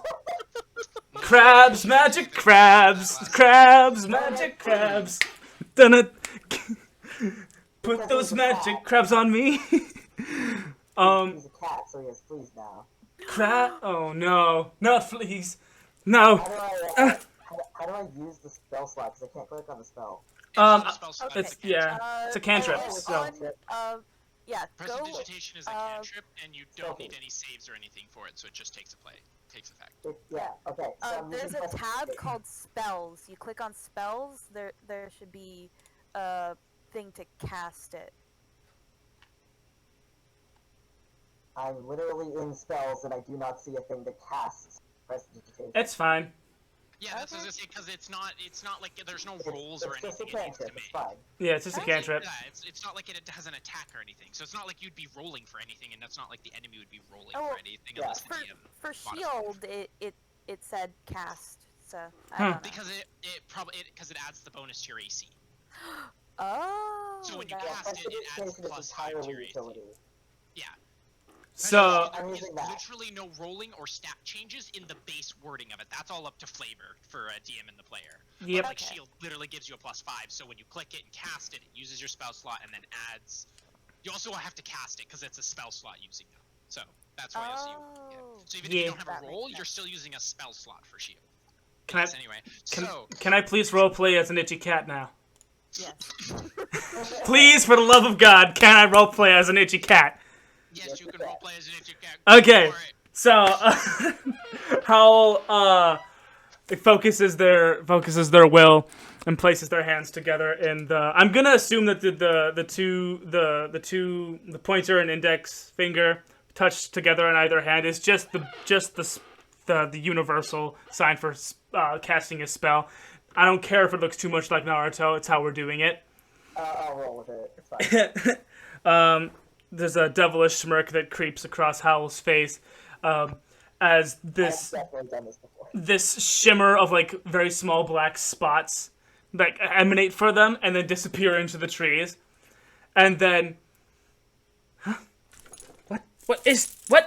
Crabs, magic crabs! Crabs, magic crabs! Dun Put those magic crabs on me! He's a cat, so he has fleas now. Oh no. Not fleas. No. How do I use the spell slot? Because I can't click on the spell. It's a cantrip. So. Yeah, Prestidigitation is a cantrip, and you don't need any saves or anything for it, so it just takes effect. Okay. So there's a tab called spells. You click on spells. There should be a thing to cast it. I'm literally in spells, and I do not see a thing to cast prestidigitation. It's fine. Yeah, that's what I was gonna say, because it's not like there's no rolls or anything it needs to make. It's fine. Yeah, it's just a cantrip. Yeah, it's not like it has an attack or anything, so it's not like you'd be rolling for anything, and that's not like the enemy would be rolling for anything unless the DM For modified shield, it said cast, so I don't know. because because it adds the bonus to your AC. Oh. So when you that's- cast it adds +5 to your AC. Yeah. So I'm using that. Literally no rolling or stat changes in the base wording of it. That's all up to flavor for a DM and the player. Yep. But like shield literally gives you a +5, so when you click it and cast it, it uses your spell slot and then adds. You also have to cast it because it's a spell slot using them. So that's why you'll see. Yeah. So even if you don't have a roll, you're still using a spell slot for shield. Can I please roleplay as an itchy cat now? Yes. Please, for the love of God, can I roleplay as an itchy cat? Yes, you can roleplay as an itchy cat. Okay, so Howle focuses their will and places their hands together in the. I'm gonna assume that the pointer and index finger touched together on either hand is just the universal sign for casting a spell. I don't care if it looks too much like Naruto. It's how we're doing it. I'll roll with it. It's fine. There's a devilish smirk that creeps across Howle's face as I've definitely done this before. this shimmer of like very small black spots like emanate for them and then disappear into the trees, and then what?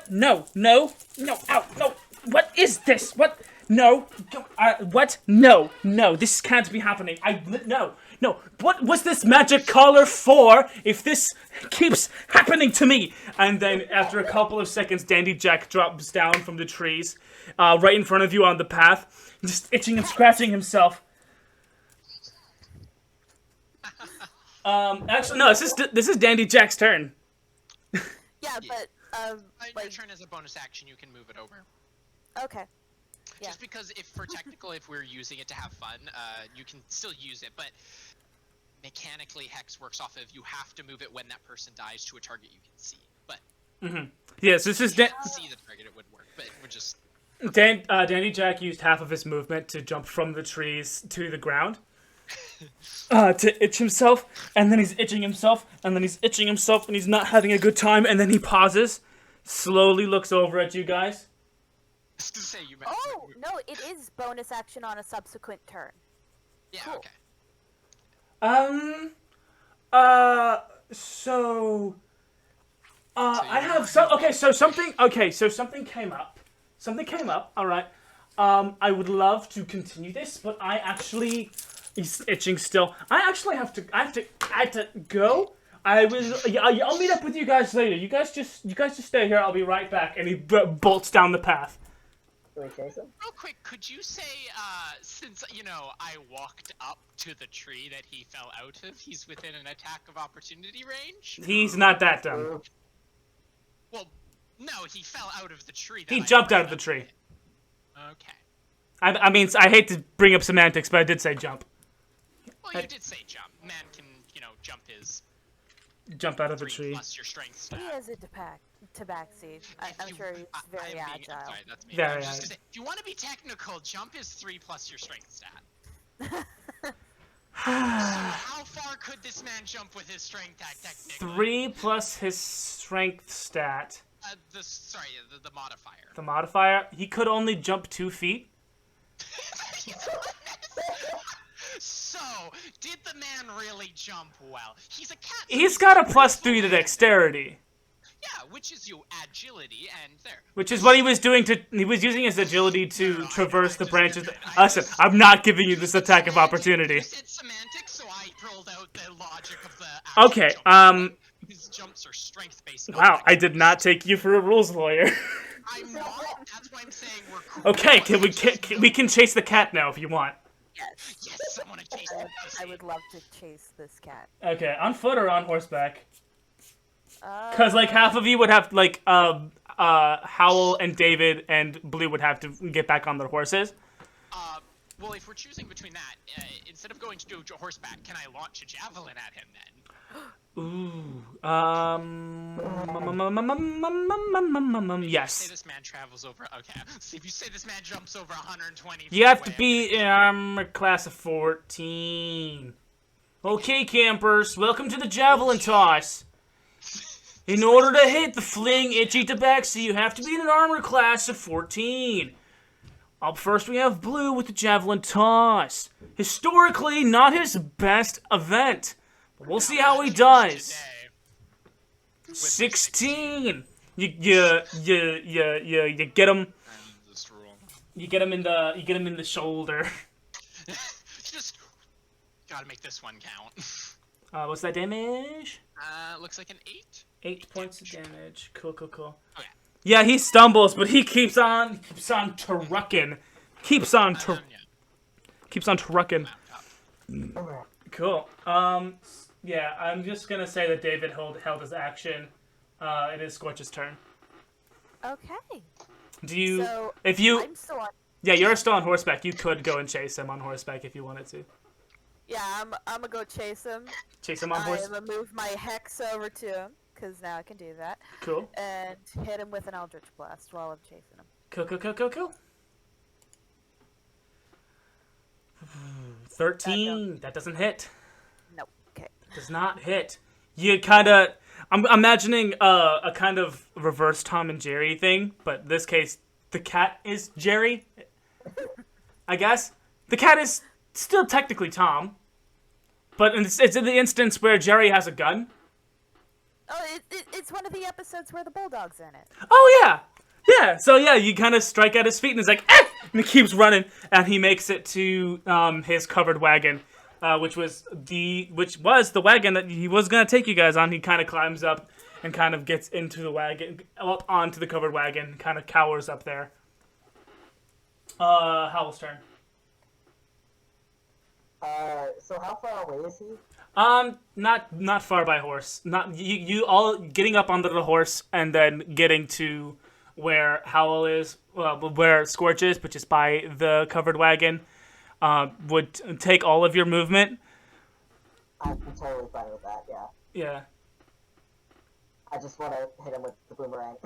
No! Ow! No! What is this? What? No! What? No! This can't be happening. No! What was this magic collar for if this keeps happening to me? And then after a couple of seconds, Dandy Jack drops down from the trees, right in front of you on the path, just itching and scratching himself. Actually, no. This is Dandy Jack's turn. Yeah, but Your turn as a bonus action, you can move it over. okay. Yeah. Just because if we're using it to have fun, you can still use it, but mechanically Hex works off of you have to move it when that person dies to a target you can see. But Yes, this is see the target, it would work, but we're just Dandy Jack used half of his movement to jump from the trees to the ground. To itch himself, and then he's itching himself, and then he's itching himself, and he's not having a good time, and then he pauses, slowly looks over at you guys. just to say you. Oh no, it is bonus action on a subsequent turn. Yeah. Cool. Okay. I have some. Okay, so something came up. Something came up. All right. I would love to continue this, but I actually. He's itching still. I actually have to. I have to go. I'll meet up with you guys later. You guys just stay here. I'll be right back. And he bolts down the path. Real quick, could you say, since, I walked up to the tree that he fell out of, he's within an attack of opportunity range? He's not that dumb. Well, no, he fell out of the tree. He jumped out of the tree. Okay. I mean, I hate to bring up semantics, but I did say jump. Well, you did say jump. Man can, jump his Jump out of the tree. plus your strength stat. He has a Tabaxi. I'm sure he's very agile. Sorry, that's me. Very I was just agile. gonna say, if you want to be technical, jump is 3 plus your strength stat. So how far could this man jump with his strength tag technically? 3 plus his strength stat. The modifier. The modifier? He could only jump 2 feet. So, did the man really jump well? He's a cat. So He's got a +3 to dexterity. Yeah, which is your agility, and there. Which is what he was doing he was using his agility to traverse the branches. Listen, I'm not giving you this attack of opportunity. You said semantics, so I rolled out the logic of the actual Okay, jump. His jumps are strength-based. Wow, I did not take you for a rules lawyer. I'm not, that's why I'm saying we're cool. Okay, we can chase the cat now if you want. Yes. Yes, I want to chase him. I would love to chase this cat. Okay, on foot or on horseback? Cause like half of you would have like Howle and David and Blue would have to get back on their horses. Well, if we're choosing between that, instead of going to do horseback, can I launch a javelin at him then? Ooh. Yes. Say this man travels over. Okay. So if you say this man jumps over 120. You have to be class of 14. Okay, campers, welcome to the javelin toss. In order to hit the fling itchy tabaxi, you have to be in an armor class of 14. Up first, we have Blue with the javelin toss. Historically, not his best event, but we'll see how he does. 16. You get him. You get him in the shoulder. Just gotta make this one count. What's that damage? Looks like an 8. 8 points of damage. Cool. Okay. Yeah, he stumbles, but he keeps on trucking. Keeps on trucking. Cool. Yeah, I'm just gonna say that David held his action. It is Skortch's turn. Okay. Do you? So, if you? I'm still on. Yeah, you're still on horseback. You could go and chase him on horseback if you wanted to. Yeah, I'm gonna go chase him. Chase him on horse. I'm gonna move my hex over to him, because now I can do that. Cool. And hit him with an Eldritch Blast while I'm chasing him. Cool. 13. That doesn't hit. Nope. Okay. Does not hit. You kind of... I'm imagining a kind of reverse Tom and Jerry thing, but in this case, the cat is Jerry, I guess. The cat is still technically Tom, but it's in the instance where Jerry has a gun. Oh, it's one of the episodes where the bulldog's in it. Oh, yeah. Yeah, so yeah, you kind of strike at his feet, and he's like, eh! And he keeps running, and he makes it to his covered wagon, which was the wagon that he was going to take you guys on. He kind of climbs up and kind of gets into the wagon, up onto the covered wagon, kind of cowers up there. Howle's turn. So how far away is he? Not far by horse. Not you all getting up onto the horse and then getting to where Howle is, where Skortch is, which is by the covered wagon, would take all of your movement. I'm totally fine with that, yeah. Yeah. I just want to hit him with the boomerang.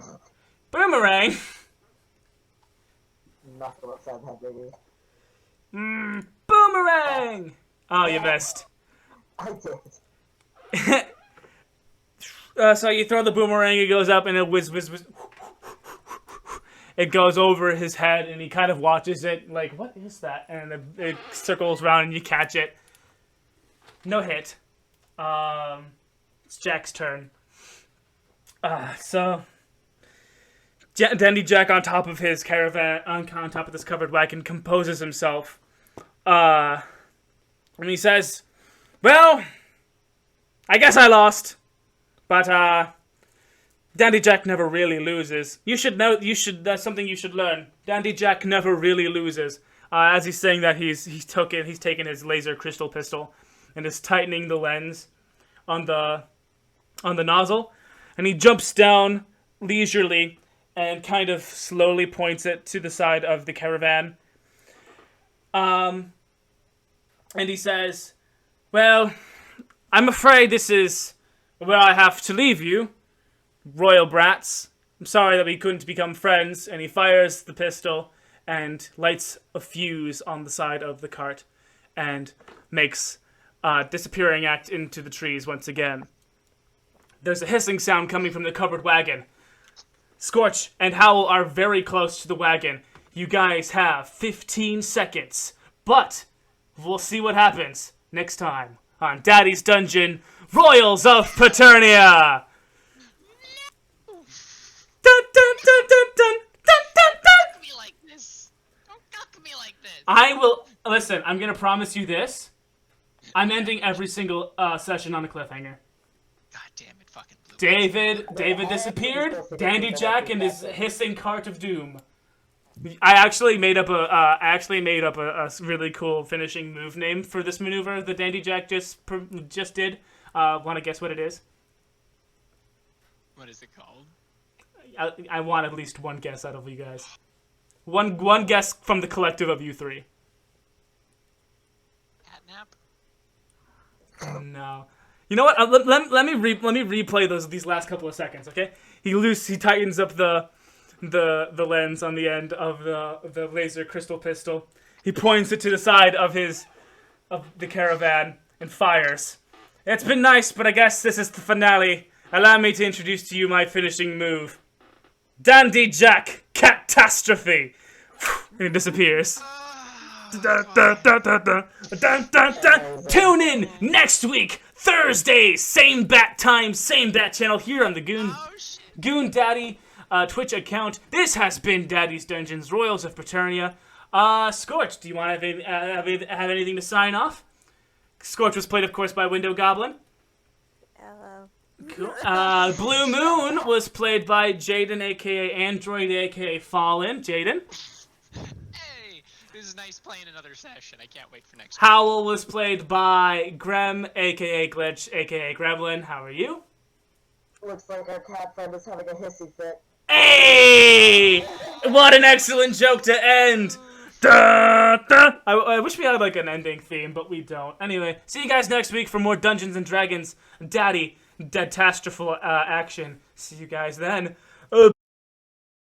Boomerang! Knuckle upside the head, baby. Boomerang! Oh, you missed. I did. So you throw the boomerang, it goes up, and it whiz. It goes over his head, and he kind of watches it, like, what is that? And it circles around, and you catch it. No hit. It's Jack's turn. So Dandy Jack on top of his caravan, on top of this covered wagon, composes himself. And he says, well, I guess I lost. But, Dandy Jack never really loses. That's something you should learn. Dandy Jack never really loses. As he's saying that, he's taken his laser crystal pistol and is tightening the lens on the nozzle. And he jumps down leisurely and kind of slowly points it to the side of the caravan. And he says, well, I'm afraid this is where I have to leave you, royal brats. I'm sorry that we couldn't become friends. And he fires the pistol and lights a fuse on the side of the cart and makes a disappearing act into the trees once again. There's a hissing sound coming from the covered wagon. Skortch and Howle are very close to the wagon. You guys have 15 seconds, but we'll see what happens next time on Daddy's Dungeon, Royals of Paternia! Dun, dun, dun, dun, dun, dun, dun, dun. Don't me like this. Don't cuck me like this. I will... Listen, I'm gonna promise you this. I'm ending every single session on a cliffhanger. God damn it, fucking Blue. David disappeared. Dandy Jack and his hissing cart of doom. I actually made up a really cool finishing move name for this maneuver that Dandy Jack just did. Want to guess what it is? What is it called? I want at least one guess out of you guys. One guess from the collective of you three. Catnap? No. You know what? Let me replay these last couple of seconds, okay? He tightens up the lens on the end of the laser crystal pistol. He points it to the side of the caravan and fires. It's been nice, but I guess this is the finale. Allow me to introduce to you my finishing move. Dandy Jack Catastrophe. And it disappears. Tune in next week, Thursday, same bat time, same bat channel here on the Goon Daddy Twitch account. This has been Daddy's Dungeons, Royals of Paternia. Skortch, do you want to have anything to sign off? Skortch was played, of course, by Window Goblin. Hello. Cool. Blu Moon was played by Jyden, aka Android, aka Fallen. Jyden. Hey, this is nice playing another session. I can't wait for next week. Howle was played by Grem, aka Glitch, aka Gremlin. How are you? Looks like our cat friend is having a hissy fit. Hey! What an excellent joke to end! Da, da. I wish we had like an ending theme, but we don't. Anyway, see you guys next week for more Dungeons and Dragons Daddy Deadtastroful action. See you guys then.